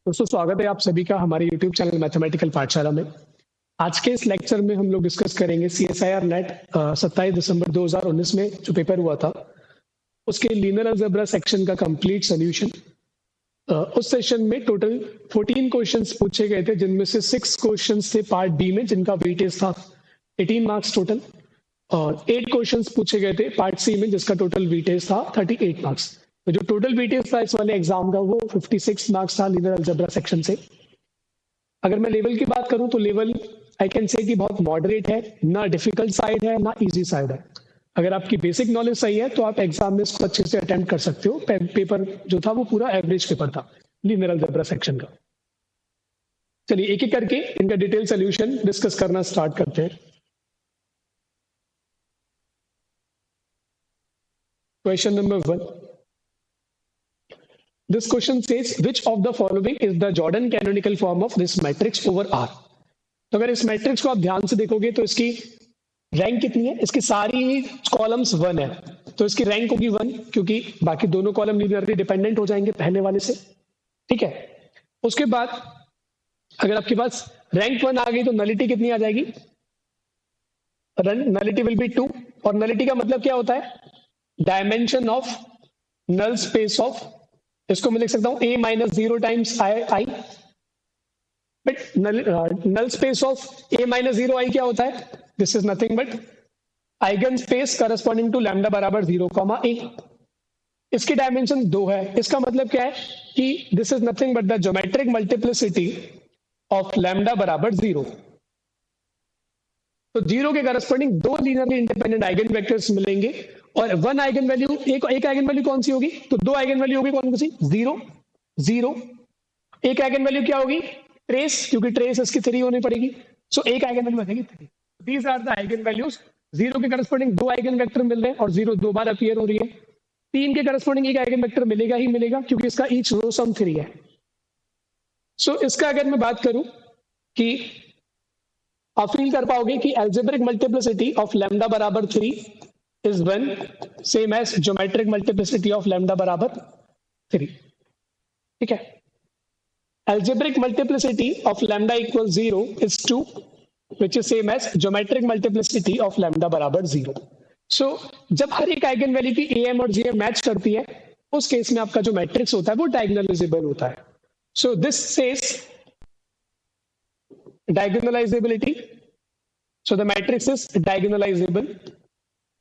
दोस्तों स्वागत है आप सभी का हमारे YouTube चैनल मैथमेटिकल पाठशाला में। आज के इस लेक्चर में हम लोग डिस्कस करेंगे CSIR नेट 27 दिसंबर 2019 में जो पेपर हुआ था उसके लीनियर अलजेब्रा सेक्शन का कंप्लीट सॉल्यूशन। उस सेशन में टोटल 14 क्वेश्चंस पूछे गए थे, जिनमें से 6 क्वेश्चंस थे पार्ट बी में जिनका वेटेज था 18 मार्क्स टोटल, और 8 क्वेश्चंस पूछे गए थे पार्ट सी में जिसका टोटल वेटेज था 38 मार्क्स। तो जो टोटल वेटेज था इस वाले एग्जाम का वो 56 मार्क्स था लीनियर अलजेब्रा सेक्शन से। अगर मैं लेवल की बात करूं तो लेवल आई कैन से कि बहुत मॉडरेट है, ना डिफिकल्ट साइड है ना इजी साइड है। अगर आपकी बेसिक नॉलेज सही है तो आप एग्जाम में इसको अच्छे से अटेम्प्ट कर सकते हो। पेपर जो था वो पूरा एवरेज पेपर था लीनियर अलजेब्रा सेक्शन का। चलिए एक एक करके इनका डिटेल सोल्यूशन डिस्कस करना स्टार्ट करते हैं। Question number 1, this question says which of the following is the Jordan canonical form of this matrix over R। तो अगर इस मैट्रिक्स को आप ध्यान से देखोगे तो इसकी रैंक कितनी है, इसकी सारी कॉलम्स 1 है, तो इसकी रैंक होगी 1 क्योंकि बाकी दोनों कॉलम लीनियरली डिपेंडेंट हो जाएंगे पहले वाले से। ठीक है, उसके बाद अगर आपके पास रैंक 1 आ गई तो नलिटी कितनी आ जाएगी, नलिटी विल बी 2। और नलिटी का मतलब क्या होता है, dimension of null space of, इसको मैं लिख सकता हूं a minus 0 times I. But null space of a minus 0 I क्या होता है, this is nothing but eigenspace corresponding to lambda बराबर 0 कॉमा a। इसकी डायमेंशन 2 है, इसका मतलब क्या है कि this is nothing but the geometric multiplicity of lambda बराबर 0। तो 0 के corresponding 2 linearly independent eigen vectors मिलेंगे और 1 आइगन वैल्यू, एक आइगन वैल्यू कौन सी होगी, तो 2 आइगन वैल्यू होगी कौन सी, 0 0। एक आइगन वैल्यू क्या होगी, ट्रेस, क्योंकि ट्रेस इसकी 3 होनी पड़ेगी, सो एक आइगन वैल्यू बनेगी 3। These are the eigenvalues. 0 के करस्पॉन्डिंग 2 आइगन वेक्टर मिल रहे हैं और 0 2 बार अपीयर हो रही है। 3 के करस्पॉन्डिंग एक आइगन वेक्टर मिलेगा ही मिलेगा क्योंकि इसका ईच रो सम 3 है। सो इसका अगर मैं बात करूं कि आप फील कर पाओगे कि अलजेब्रिक मल्टीप्लिसिटी ऑफ लैम्डा बराबर 3 is 1 same as geometric multiplicity of lambda बराबर 3। ठीक है, algebraic multiplicity of lambda equals 0 is 2 which is same as geometric multiplicity of lambda बराबर 0। so जब हर एक आइगन वैल्यू की am और gm मैच करती है उस केस में आपका जो मैट्रिक्स होता है वो डायगोनलाइजेबल होता है। so this says diagonalizability, so the matrix is diagonalizable।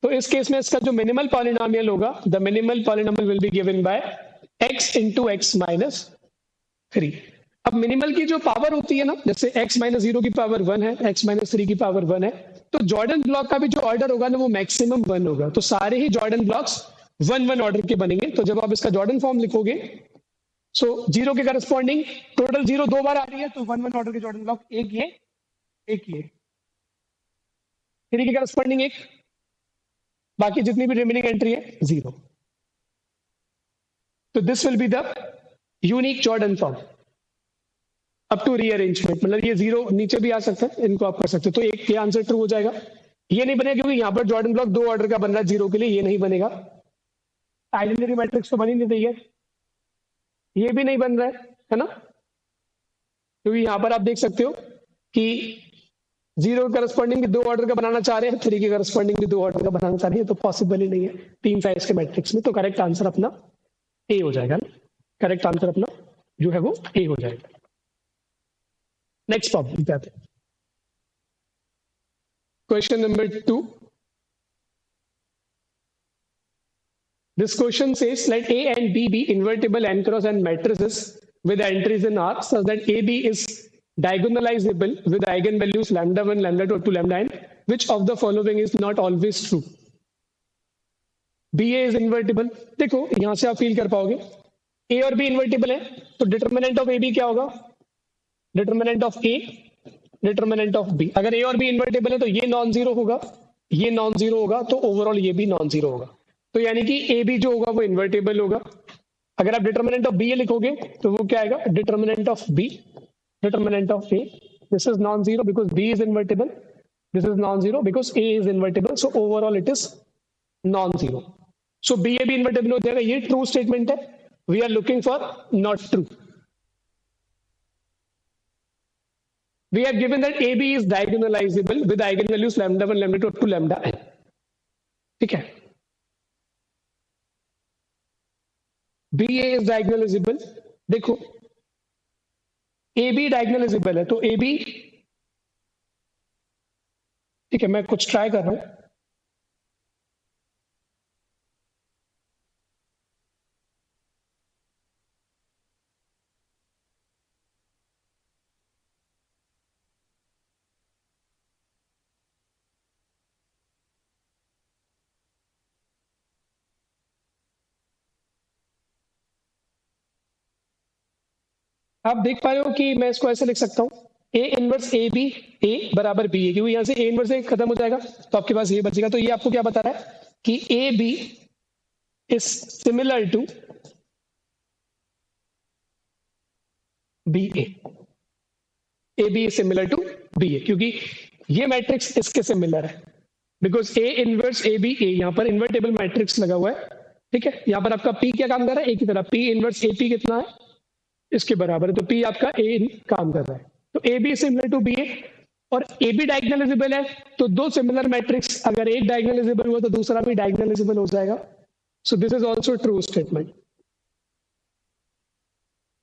तो इस केस में इसका जो मिनिमल पॉलिनोमियल होगा, the minimal polynomial will be given by x into x minus 3। अब मिनिमल की जो पावर होती है ना, जैसे x minus 0 की पावर 1 है, x minus 3 की पावर 1 है, तो जॉर्डन ब्लॉक का भी जो ऑर्डर होगा ना वो मैक्सिमम 1 होगा। तो सारे ही जॉर्डन ब्लॉक्स 1 1 ऑर्डर के बनेंगे। तो जब आप इसका जॉर्डन फॉर्म लिखोगे, सो 0 के करस्पॉन्डिंग टोटल 0 2 बार आ रही है तो 1 1 ऑर्डर के जॉर्डन ब्लॉक एक ये 3 के करस्पॉन्डिंग एक, बाकी जितनी भी रिमेनिंग एंट्री है 0। तो this will be the unique Jordan form up to rearrangement. मतलब ये 0 नीचे भी आ सकता है, इनको आप कर सकते हो। तो एक ये आंसर ट्रू हो जाएगा। ये नहीं बनेगा क्योंकि यहाँ पर जॉर्डन ब्लॉक 2 ऑर्डर का बन रहा है 0 के लिए, ये नहीं बनेगा। आइडेंटिटी मैट्रिक्स तो बन ही नहीं रही है, ये भी नहीं बन रहा है ना, क्योंकि यहाँ पर आप देख सकते हो कि 0 करस्पॉन्डिंग भी 2 ऑर्डर का बनाना चाह रहे हैं, 3 के करस्पॉन्डिंग भी 2 ऑर्डर का बनाना चाह रहे हैं, तो पॉसिबल ही नहीं है 3 साइज के मैट्रिक्स में। तो करेक्ट आंसर अपना ए हो जाएगा ना, करेक्ट आंसर अपना जो है वो ए हो जाएगा। नेक्स्ट प्रॉब्लम पे आते हैं। Question number 2, this question says let A and B be invertible n cross n matrices with entries in R such that AB is diagonalizable with eigenvalues lambda 1 lambda 2 up to lambda n, which of the following is not always true। BA is invertible। देखो यहां से आप feel कर पाओगे A और B invertible है, तो determinant of AB क्या होगा, determinant of A determinant of B। अगर A और B इन्वर्टिबल है तो ये नॉन जीरो होगा, ये नॉन जीरो होगा, तो ओवरऑल ये भी नॉन जीरो होगा। तो यानी कि AB जो होगा वो इन्वर्टिबल होगा। अगर आप डिटरमिनेंट ऑफ B लिखोगे तो वो क्या आएगा, determinant of B determinant of A, this is non zero because B is invertible, this is non zero because A is invertible, so overall it is non zero. So BA भी invertible हो जाएगा। ये true statement है, we are looking for not true. We have given that AB is diagonalizable with eigenvalues lambda 1, lambda 2 up to lambda n. ठीक है. BA is diagonalizable. देखो AB diagonalizable है तो AB, ठीक है, मैं कुछ ट्राई कर रहा हूं. आप देख पा रहे हो कि मैं इसको ऐसे लिख सकता हूं, ए इनवर्स ए बी ए बराबर बी ए, क्योंकि यहां से ए इनवर्स ए खत्म हो जाएगा तो आपके पास ये बचेगा. तो ये आपको क्या बता रहा है कि A B is similar to B A B is similar to B A, क्योंकि ये मैट्रिक्स इसके सिमिलर है. Because A inverse A B A, यहां पर इन्वर्टेबल मैट्रिक्स लगा हुआ है. ठीक है, यहां पर आपका पी क्या काम कर रहा है, ए की तरह. पी इनवर्स ए पी कितना है, इसके बराबर है. तो पी आपका ए काम कर रहा है. तो A B similar to B A और ए बी डायगोनलाइजेबल है. तो दो सिमिलर मैट्रिक्स अगर एक डायगोनलाइजेबल हुआ तो दूसरा भी डायगोनलाइजेबल हो जाएगा. So this is also true statement.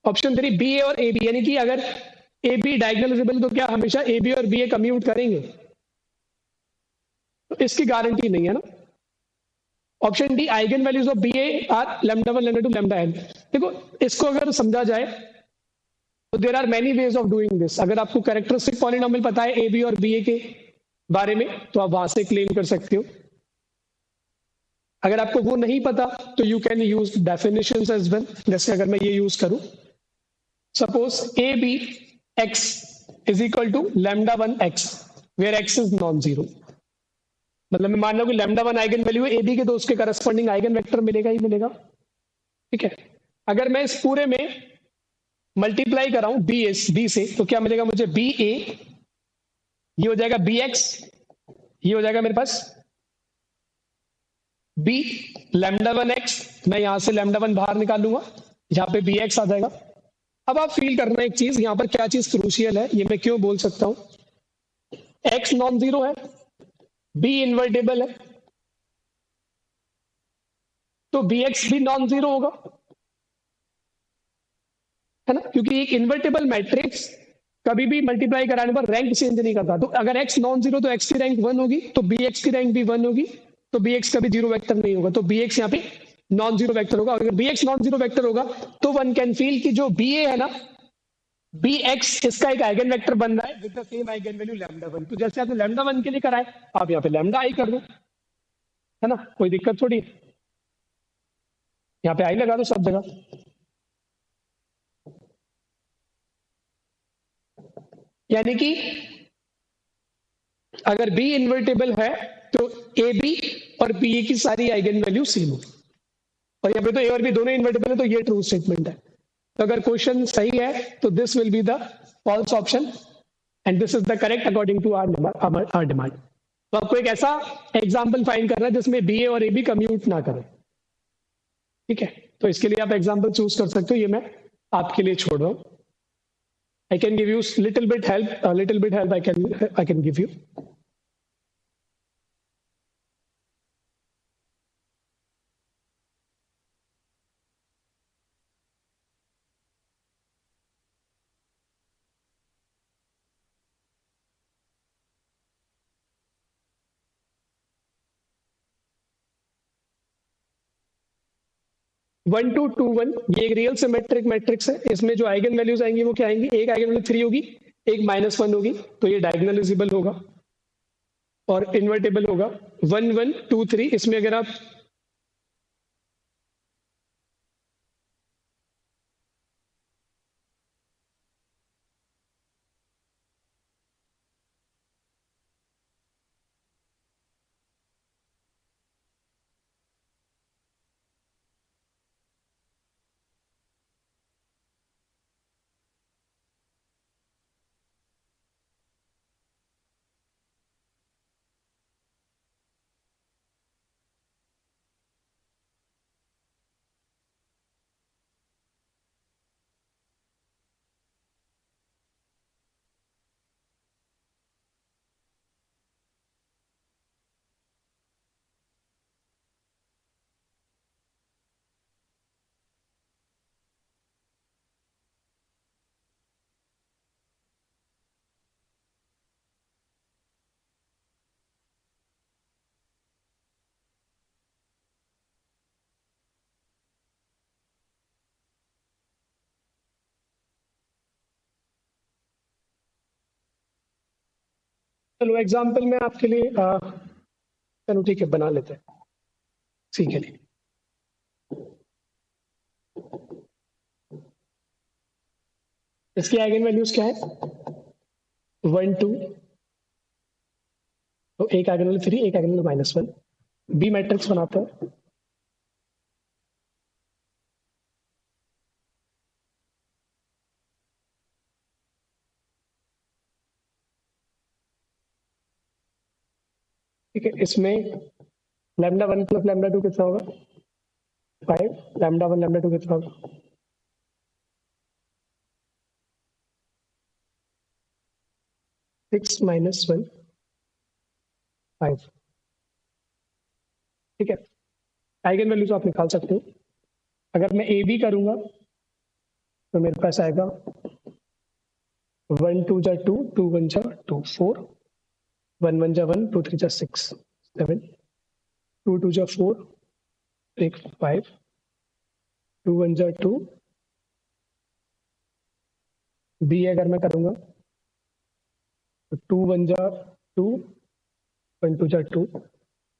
Option 3 B A और ए बी, यानी कि अगर ए बी डायगोनलाइजेबल तो क्या हमेशा ए बी और बी ए कम्यूट करेंगे, तो इसकी गारंटी नहीं है ना. Option D eigenvalues of B A are lambda 1 lambda 2 lambda N. देखो इसको अगर समझा जाए तो there are many ways of doing this. अगर आपको कैरेक्टरिस्टिक पॉलिनोमियल पता है ए बी और बी ए के बारे में तो आप वहां से क्लेम कर सकते हो. अगर आपको वो नहीं पता तो you can use definitions as well. जैसे अगर मैं ये यूज करूं, suppose A B X is equal to lambda 1 X where X is non zero. मतलब मैं मान लो कि लैम्डा 1 आइगन वैल्यू है ए बी के, तो उसके करस्पॉन्डिंग आइगन वेक्टर मिलेगा ही मिलेगा. ठीक है, अगर मैं इस पूरे में मल्टीप्लाई कराऊं बी से तो क्या मिलेगा मुझे, बी ए, ये हो जाएगा बी एक्स, ये हो जाएगा मेरे पास बी लैम्डा 1 एक्स. मैं यहां से लैम्डा 1 बाहर निकालूंगा, यहां पे बी एक्स आ जाएगा. अब आप फील करना एक चीज, यहां पर क्या चीज क्रूशियल है, ये मैं क्यों बोल सकता हूं. एक्स नॉन जीरो है, बी इन्वर्टेबल है, तो बी एक्स भी नॉन जीरो होगा, है ना. क्योंकि एक इन्वर्टेबल मैट्रिक्स कभी भी मल्टीप्लाई कराने पर रैंक चेंज नहीं करता. तो अगर एक्स नॉन जीरो तो एक्स की रैंक 1 होगी, तो बी एक्स की रैंक भी 1 होगी. तो बी एक्स कभी जीरो वेक्टर नहीं होगा, तो बी एक्स यहाँ पे नॉन जीरो वेक्टर होगा. और अगर B X non zero vector होगा तो वन कैन फील कि जो बी ए है ना, बी एक्स इसका एक आइगन वेक्टर बन रहा है with the same eigen value lambda 1. तो जैसे आपने लैम्डा 1 के लिए कराए, आप यहाँ पे लैम्डा आई कर दो, है ना, कोई दिक्कत थोड़ी. यहाँ पे आई लगा दो सब जगह. यानी कि अगर बी इन्वर्टेबल है तो ए बी और बी ए की सारी आइगन वैल्यू सेम हो. और यहाँ पे तो ए और बी दोनों इन्वर्टेबल है, तो ये ट्रू स्टेटमेंट है. तो अगर क्वेश्चन सही है तो this will be the false option and this is the correct according to our demand. तो आपको एक ऐसा एग्जाम्पल फाइंड करना है जिसमें बी ए और ए बी कम्यूट ना करें. ठीक है, तो इसके लिए आप एग्जाम्पल चूज कर सकते हो, ये मैं आपके लिए छोड़ रहा हूं. I can give you little bit help, a little bit help I can give you. 1 2 2 1 ये एक रियल सिमेट्रिक मैट्रिक्स है. इसमें जो आइगन वैल्यूज आएंगी वो क्या आएंगी, एक आइगन वैल्यू 3 होगी, एक -1 होगी, तो ये डायगोनलाइजेबल होगा और इन्वर्टेबल होगा. 1 1 2 3, इसमें अगर आप चलो एग्जाम्पल में आपके लिए चलो ठीक है बना लेते हैं सी के लिए। इसकी आइगन वैल्यूज क्या है 1 2, तो एक आइगन वैल्यू 3, एक आइगन वैल्यू -1। बी मैट्रिक्स बनाते हैं। ठीक है, इसमें λ1 + λ2 कितना होगा 5, λ1 λ2 कितना होगा 6 - 1 5। ठीक है, आइगन वैल्यूज आप निकाल सकते हो। अगर मैं ए बी करूंगा तो मेरे पास आएगा 1 2 जा 2, 2 1 जा 2 4, 1 1 जा 1, 2 3 जा 6 7, 2 2 जा 4, 1 5, 2 1 जा 2। बी अगर मैं करूंगा तो 2 1 जा 2, 1 2 जा 2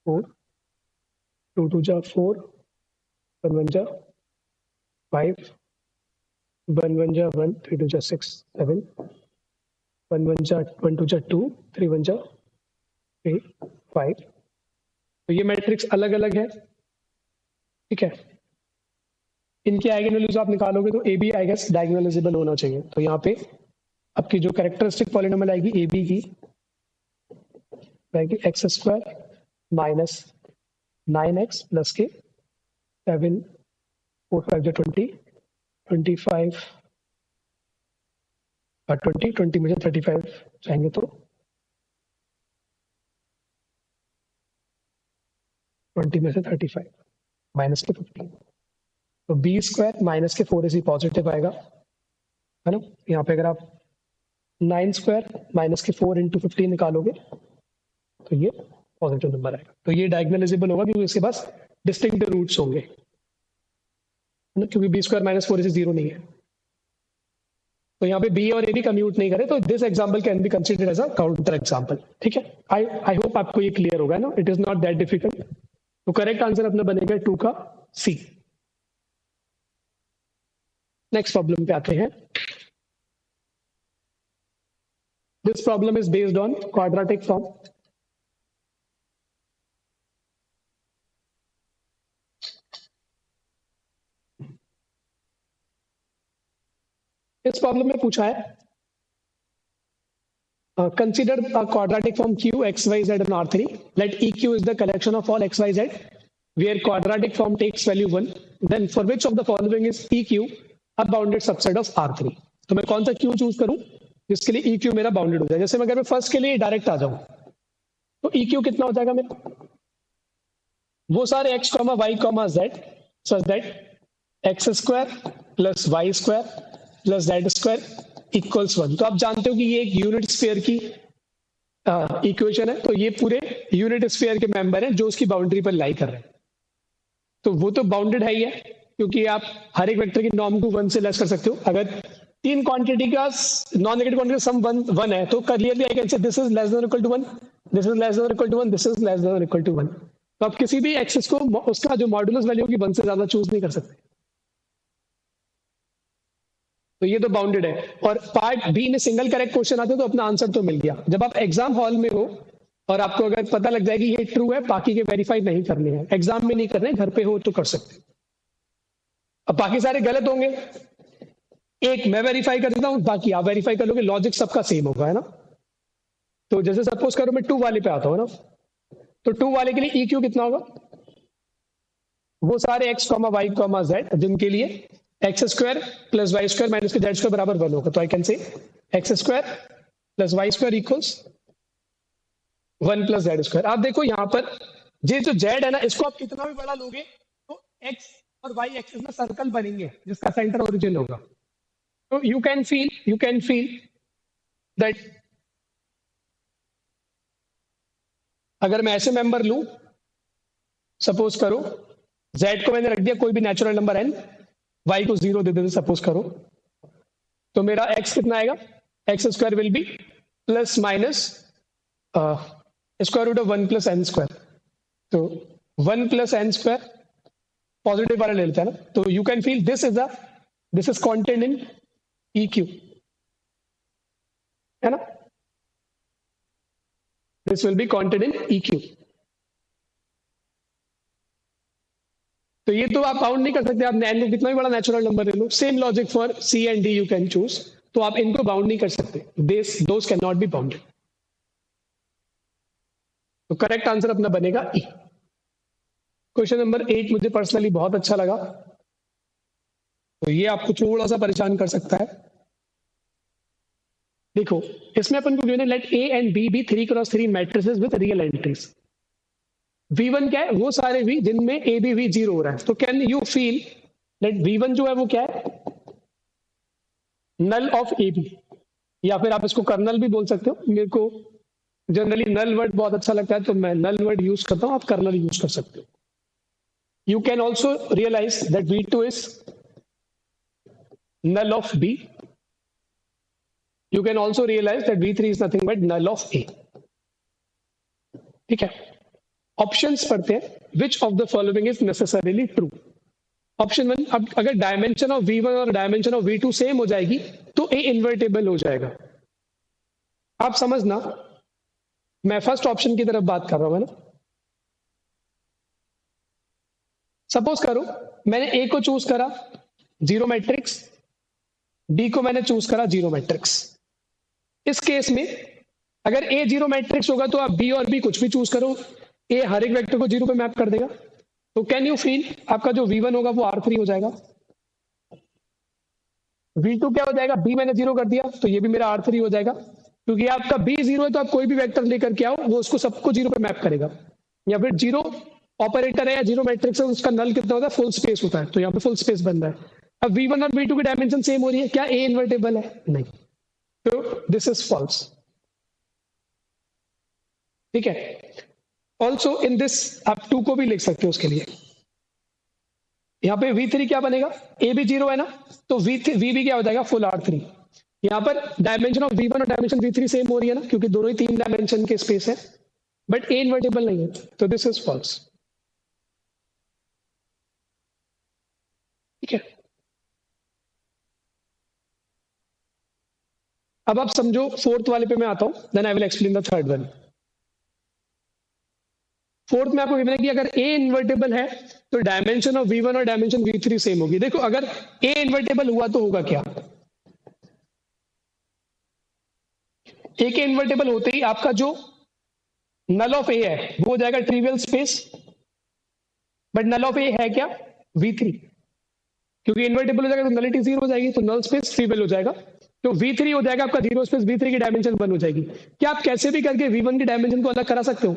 4, 2 2 जा 4, 1 1 जा 5, 1 1 जा 1, 3 2 जा 6 7, 1 1 जा 1 2 जा 2, 3 1 जा 3 5। तो ये मैट्रिक्स अलग अलग है। ठीक है, इनके आइगन वैल्यूज आप निकालोगे तो A B I guess diagonalizable होना चाहिए। तो यहाँ पे आपकी जो कैरेक्टरिस्टिक पॉलिनोमियल आएगी ए बी की आएगी x² माइनस 9x प्लस के 7 4 5 जो 20 25 20 में से 35 जाएंगे तो 20 में से 35 माइनस के 15। तो b² माइनस के 4 इसी पॉजिटिव आएगा है ना। यहाँ पे अगर आप 9² माइनस के 4 इंटू 15 निकालोगे तो ये पॉजिटिव नंबर आएगा। तो ये डायगोनलाइजेबल होगा क्योंकि इसके पास डिस्टिंक्ट रूट्स होंगे है ना, क्योंकि b² माइनस 4 इसी 0 नहीं है। तो यहाँ पे बी और ए भी कम्यूट नहीं करे, तो this example can be considered as a counter example. ठीक है, आई होप आपको ये क्लियर होगा ना, it is not that difficult. तो करेक्ट आंसर अपना बनेगा 2 का सी। नेक्स्ट प्रॉब्लम पे आते हैं। This problem is based on quadratic form. इस प्रॉब्लम में पूछा है consider a quadratic form q x y z and r3, let eq is the collection of all x y z where quadratic form takes value 1, then for which of the following is eq a bounded subset of r3। तो मैं कौन सा q choose करूं जिसके लिए eq मेरा bounded हो जाए। जैसे मैं अगर मैं फर्स्ट के लिए डायरेक्ट आ जाऊं तो eq कितना हो जाएगा मेरा वो सारे x, y, z such that x² plus y² plus z² equals 1। तो आप जानते हो कि ये एक यूनिट स्फीयर की इक्वेशन है। तो ये पूरे यूनिट स्फीयर के मेंबर हैं जो उसकी बाउंड्री पर लाई कर रहे हैं। तो वो तो बाउंडेड है ही है क्योंकि आप हर एक वेक्टर की नॉर्म को 1 से लेस कर सकते हो। अगर तीन क्वांटिटी का नॉन नेगेटिव क्वांटिटी सम 1 है तो clearly I can say this is less than equal to 1, this is less than equal to 1, this is less than equal to 1। तो आप किसी भी एक्सिस को उसका जो मॉड्यूलस वैल्यू होगी 1 से ज्यादा चूज नहीं कर सकते। तो ये तो बाउंडेड है। और पार्ट बी में सिंगल करेक्ट क्वेश्चन आते तो अपना आंसर तो मिल गया। जब आप एग्जाम हॉल में हो और आपको अगर पता लग जाए कि ये ट्रू है, बाकी के वेरीफाई नहीं करने हैं, एग्जाम में नहीं करने, घर पे हो तो कर सकते। अब बाकी सारे गलत होंगे, एक मैं वेरीफाई कर देता हूं, बाकी आप वेरीफाई कर लोगे, लॉजिक सबका सेम होगा है ना। तो जैसे सपोज करो मैं 2 वाले पे आता हूं ना, तो 2 वाले के लिए EQ कितना होगा वो सारे x, y, z जिनके लिए x² प्लस y² माइनस के z² बराबर 1 होगा। तो आई कैन से x² plus y² equals 1 plus z²। आप देखो यहाँ पर ये जो z है ना, इसको आप कितना भी बड़ा लोगे तो x और y एक्सिस में सर्कल बनेंगे जिसका सेंटर ओरिजिन होगा। तो यू कैन फील दैट अगर मैं ऐसे मेंबर लूं, सपोज करो z को मैंने रख दिया कोई भी नेचुरल नंबर n, y को 0 दे देते सपोज करो, तो मेरा x कितना आएगा x² will be plus minus square root of 1 plus N square, तो 1 प्लस एन स्क्वायर पॉजिटिव वाला ले लेते हैं ना, तो you can feel this is content in E Q, है ना, this will B content in E Q. तो ये तो आप काउंट नहीं कर सकते, आप एन को कितना भी बड़ा नेचुरल नंबर ले लो, same logic for C and D you can choose, तो आप इनको बाउंड नहीं कर सकते, those can not be bounded. तो करेक्ट आंसर अपना बनेगा ई। क्वेश्चन नंबर 8 मुझे पर्सनली बहुत अच्छा लगा, तो ये आपको थोड़ा सा परेशान कर सकता है। देखो इसमें अपन को गिवन है let A and B be 3x3 matrices with real entries. V1 क्या है, वो सारे V जिनमें ए बी वी 0 हो रहा है, तो can you feel late V1 जो है वो क्या है, नल ऑफ ए बी, या फिर आप इसको कर्नल भी बोल सकते हो। मेरे को जनरली नल वर्ड बहुत अच्छा लगता है, तो मैं नल वर्ड यूज करता हूं, आप कर्नल यूज कर सकते हो। You can also realise that V2 is null of B. You can also realize that V3 is nothing but null of A. ठीक है, ऑप्शंस पढ़ते हैं, which of the following is necessarily true? Option 1, अब अगर dimension of V1 और dimension of V2 same हो जाएगी तो A इन्वर्टेबल हो जाएगा। आप समझना, मैं फर्स्ट ऑप्शन की तरफ बात कर रहा हूं ना। सपोज करो मैंने A को चूज करा 0 मैट्रिक्स, डी को मैंने चूज करा 0 मैट्रिक्स। इस केस में अगर ए 0 मैट्रिक्स होगा तो आप बी और बी कुछ भी चूज करो, ए हर एक वेक्टर को 0 पे मैप कर देगा। तो कैन यू फील आपका जो V1 होगा वो R3 हो जाएगा, V2 क्या हो जाएगा, बी मैंने 0 कर दिया तो ये भी मेरा R3 हो जाएगा, क्योंकि आपका बी 0 है तो आप कोई भी वेक्टर लेकर के आओ वो उसको सबको 0 पे मैप करेगा। या फिर 0 ऑपरेटर है या 0 मैट्रिक्स है, उसका नल कितना होता है, फुल स्पेस होता है, तो यहाँ पे फुल स्पेस बन रहा है। अब V1 और V2 की डायमेंशन सेम हो रही है, क्या A इन्वर्टेबल है, नहीं, तो दिस इज फॉल्स। ठीक है, ऑल्सो इन दिस आप 2 को भी लिख सकते हो उसके लिए। यहाँ पे V3 क्या बनेगा, A भी 0 है ना, तो V भी क्या हो जाएगा, फुल R3। यहाँ पर डायमेंशन ऑफ V1 और डायमेंशन V3 सेम हो रही है ना, क्योंकि दोनों ही 3 डायमेंशन के स्पेस है, बट A इन्वर्टेबल नहीं है, तो दिस इज फॉल्स। ठीक है, अब आप समझो, फोर्थ वाले पे मैं आता हूं, then I will explain the third one. Fourth में आपको गिवन है कि अगर A इन्वर्टेबल है तो डायमेंशन ऑफ V1 और डायमेंशन V3 सेम होगी। देखो अगर A इन्वर्टेबल हुआ तो होगा क्या, A के इन्वर्टेबल होते ही आपका जो नल ऑफ A है वो हो जाएगा trivial space, but null of A है क्या, V3, क्योंकि इन्वर्टेबल हो जाएगा तो नलिटी 0 हो जाएगी, तो नल स्पेस ट्रिवियल हो जाएगा, तो V3 हो जाएगा आपका 0 स्पेस, V3 की डायमेंशन 1 हो जाएगी। क्या आप कैसे भी करके V1 की डायमेंशन को अलग करा सकते हो?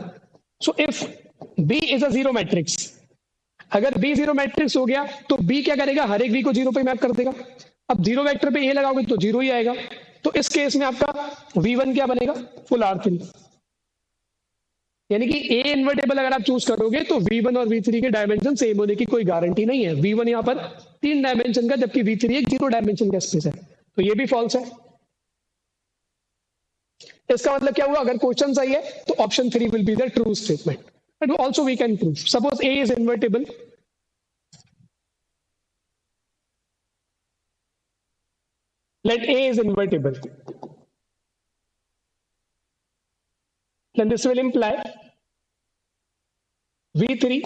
So if B is a 0 matrix, अगर B 0 मैट्रिक्स हो गया तो B क्या करेगा, हर एक V को 0 पे मैप कर देगा। अब 0 वेक्टर पे A लगाओगे तो 0 ही आएगा, तो इस केस में आपका V1 क्या बनेगा, फुल R3। यानी कि A इन्वर्टेबल अगर आप चूज करोगे तो V1 और V3 के डायमेंशन सेम होने की कोई गारंटी नहीं है। V1 यहाँ पर 3 डायमेंशन का, जबकि V3 एक 0 डायमेंशन का स्पेस है, तो ये भी फॉल्स है। इसका मतलब क्या हुआ, अगर क्वेश्चन सही है तो option 3 will be the true statement, but also we can prove. Suppose A is invertible, let A is invertible, then this will imply V3,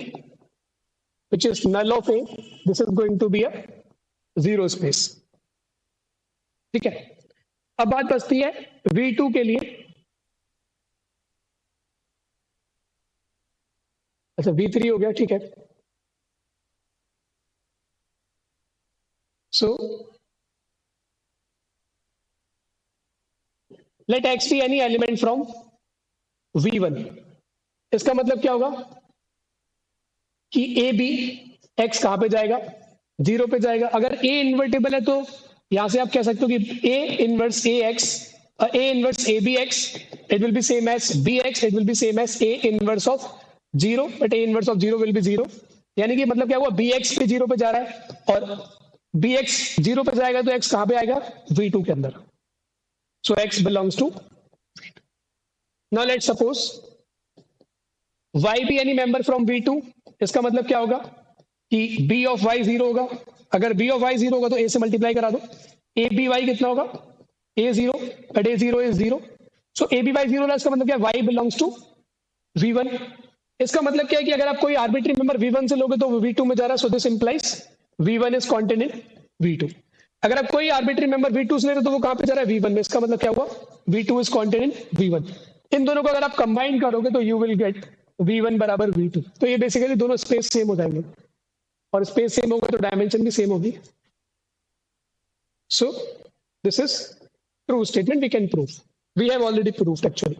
which is null of A, this is going to be a 0 space. ठीक है, अब बात बचती है V2 के लिए। अच्छा V3 हो गया, ठीक है, सो let X be any element from V1। इसका मतलब क्या होगा कि A B X कहां पे जाएगा, 0 पे जाएगा। अगर A इन्वर्टेबल है तो यहां से आप कह सकते हो कि A inverse AX, A inverse ABX, it will be same as BX, it will be same as A inverse of 0, but A inverse of 0 will be 0। यानी कि मतलब क्या हुआ, BX पे 0 पे जा रहा है और BX 0 पे जाएगा तो X कहां पे आएगा, V2 के अंदर। So X belongs to, now let's suppose y be any member from v2, इसका मतलब क्या होगा कि b ऑफ y जीरो होगा। अगर b ऑफ y जीरो होगा तो a से मल्टीप्लाई करा दो, ए बी वाई कितना होगा a zero, but a zero is zero, so A B Y zero, इसका मतलब क्या y बिलोंग्स टू v1। इसका मतलब क्या है कि अगर आप कोई आर्बिट्री मेंबर v1 से लोगे तो वो v2 में जा रहा है, so this implies v1 is content in v2। अगर आप कोई आर्बिट्री मेंबर v2 से ले रहे हो तो वो कहां पे जा रहा है v1 में, इसका मतलब क्या हुआ v2 is content in v1। इन दोनों को अगर आप कंबाइन करोगे तो यू विल गेट v1 बराबर v2। तो ये बेसिकली दोनों स्पेस सेम हो जाएंगे, और स्पेस सेम होगा तो डायमेंशन भी सेम होगी। So this is true statement, we can prove, we have already proved actually.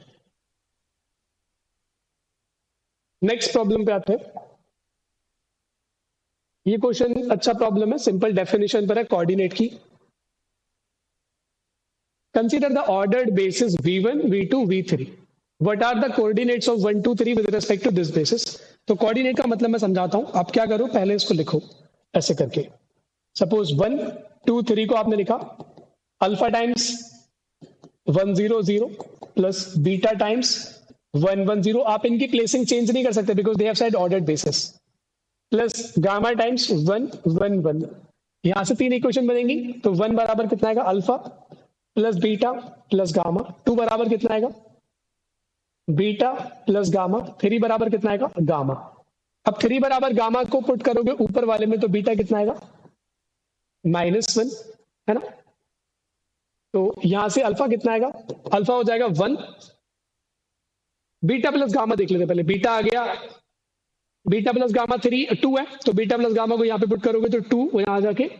Next problem पे आते हैं। ये क्वेश्चन अच्छा प्रॉब्लम है, सिंपल डेफिनेशन पर है कोऑर्डिनेट की। Consider the ordered basis v1 v2 v3, what are the coordinates of 1 2 3 with respect to this basis. तो कोऑर्डिनेट का मतलब मैं समझाता हूं, आप क्या करो पहले इसको लिखो ऐसे करके। सपोज 1 2 3 को आपने लिखा alpha times 1 0 0 plus beta times 1 1 0। आप इनकी प्लेसिंग चेंज नहीं कर सकते because they have said ordered basis, plus gamma times 1 1 1। यहां से तीन इक्वेशन बनेंगी, तो 1 बराबर कितना आएगा alpha plus beta plus gamma, 2 बराबर कितना आएगा बीटा प्लस गामा, 3 बराबर कितना आएगा गामा। अब 3 बराबर गामा को पुट करोगे ऊपर वाले में तो बीटा कितना आएगा -1, है ना। तो यहां से अल्फा कितना आएगा, अल्फा हो जाएगा 1, बीटा प्लस गामा देख लेते पहले, बीटा आ गया, बीटा प्लस गामा 2 है, तो बीटा प्लस गामा को यहां पे पुट करोगे तो 2 यहां जाके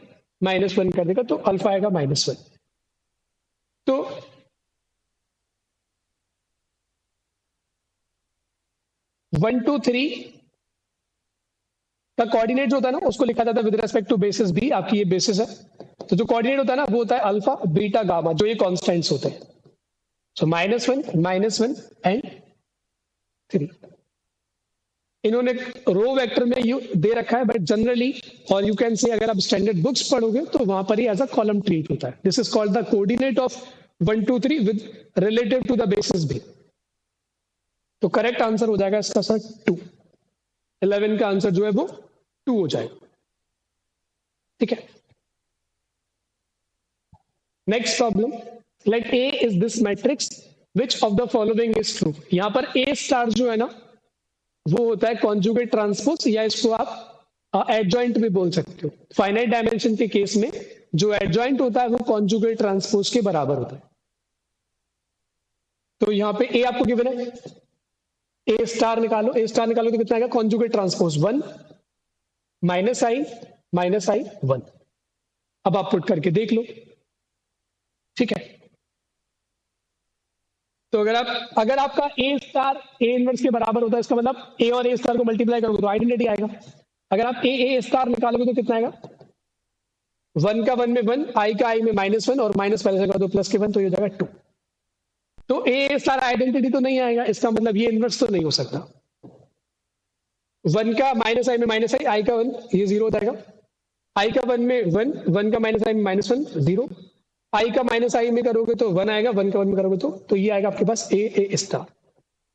-1 कर देगा, तो अल्फा आएगा -1। तो 1 2 3 का कोऑर्डिनेट जो होता है ना उसको लिखा जाता है with respect to basis B. आपकी ये बेसिस है, तो जो कोऑर्डिनेट होता है ना वो होता है अल्फा बीटा गामा, जो ये कांस्टेंट्स होते हैं। So -1 and 3। इन्होंने रो वेक्टर में यू दे रखा है, बट जनरली और यू कैन से अगर आप स्टैंडर्ड बुक्स पढ़ोगे तो वहां पर ही एज अ कॉलम ट्रीट होता है। This is called the coordinate of 1 2 3 with relative to the basis B. तो करेक्ट आंसर हो जाएगा इसका सर 2। 11 का आंसर जो है वो 2 हो जाएगा, ठीक है। Next problem, let A is this matrix which of the following is true. यहां पर ए स्टार जो है ना वो होता है कॉन्जुगेट ट्रांसपोज, या इसको आप एडजॉइंट भी बोल सकते हो। फाइनाइट डायमेंशन के केस में जो एडजॉइंट होता है वो कॉन्जुगेट ट्रांसपोज के बराबर होता है। तो यहां पे ए आपको गिवन है, ए स्टार निकालो, ए स्टार निकालो तो कितना आएगा कॉन्जुगेट ट्रांसपोज 1 -i 1। अब आप पुट करके देख लो, ठीक है। तो अगर आपका ए स्टार ए इनवर्स के बराबर होता है, इसका मतलब ए और ए स्टार को मल्टीप्लाई करोगे तो आइडेंटिटी आएगा। अगर आप ए स्टार निकालोगे तो कितना आएगा 1 का 1 में 1, आई का आई में -1 और माइनस पहले से कर दो प्लस के 1, तो ये हो जाएगा 2। तो ए स्टार आइडेंटिटी तो नहीं आएगा, इसका मतलब ये इनवर्स तो नहीं हो सकता। 1 का -i में -i का 1, ये 0 हो जाएगा। आई का 1 में 1, 1 का -i में -1 0। आई का -i में करोगे तो 1 आएगा, 1 का 1 में करोगे तो ये आएगा आपके पास ए स्टार।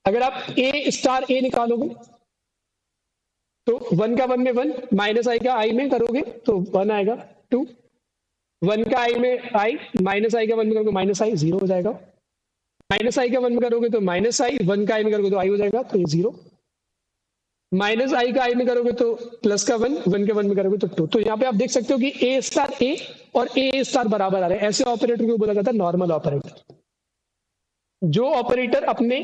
अगर आप ए स्टार ए निकालोगे तो 1 का 1 में 1, -i का i में करोगे तो 1 आएगा 2। 1 का i में i, -i का 1 में करोगे -i 0 हो जाएगा। -i का 1 में करोगे तो -i, 1 का i में करोगे तो i हो जाएगा, तो ये 0। -i का i में करोगे तो प्लस का 1, 1 के 1 में करोगे तो 2। तो यहाँ पे आप देख सकते हो कि ए स्टार ए और ए स्टार बराबर आ रहे हैं। ऐसे ऑपरेटर को बोला जाता है नॉर्मल ऑपरेटर। जो ऑपरेटर अपने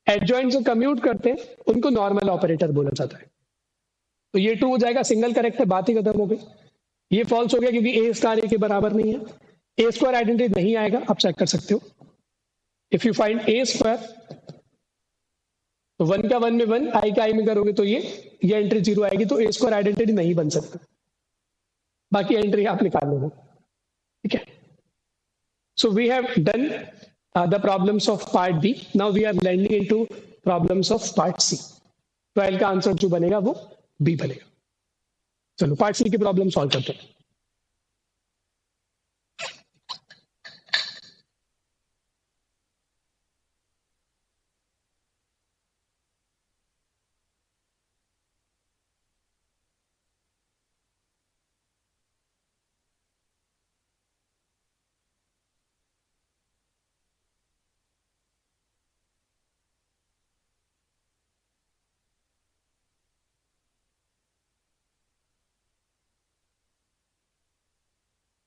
एडजॉइंट से कम्यूट करते हैं उनको नॉर्मल ऑपरेटर बोला जाता है। तो ये 2 हो जाएगा, सिंगल करेक्ट है, बात ही खत्म हो गई। ये फॉल्स हो गया क्योंकि ए स्टार ए के बराबर नहीं है, ए स्क्वायर आइडेंटिटी नहीं आएगा, आप चेक कर सकते हो। If you find A square तो 1 का 1 में 1, आई का आई में करोगे तो ये एंट्री 0 आएगी, तो ए स्क्वायर आइडेंटिटी नहीं बन सकता। बाकी एंट्री आप निकाल लोगे, ठीक है। So we have done the problems of part B. Now we are landing into problems of part C. 12 का आंसर जो बनेगा वो बी बनेगा। चलो पार्ट सी की प्रॉब्लम सॉल्व करते हैं।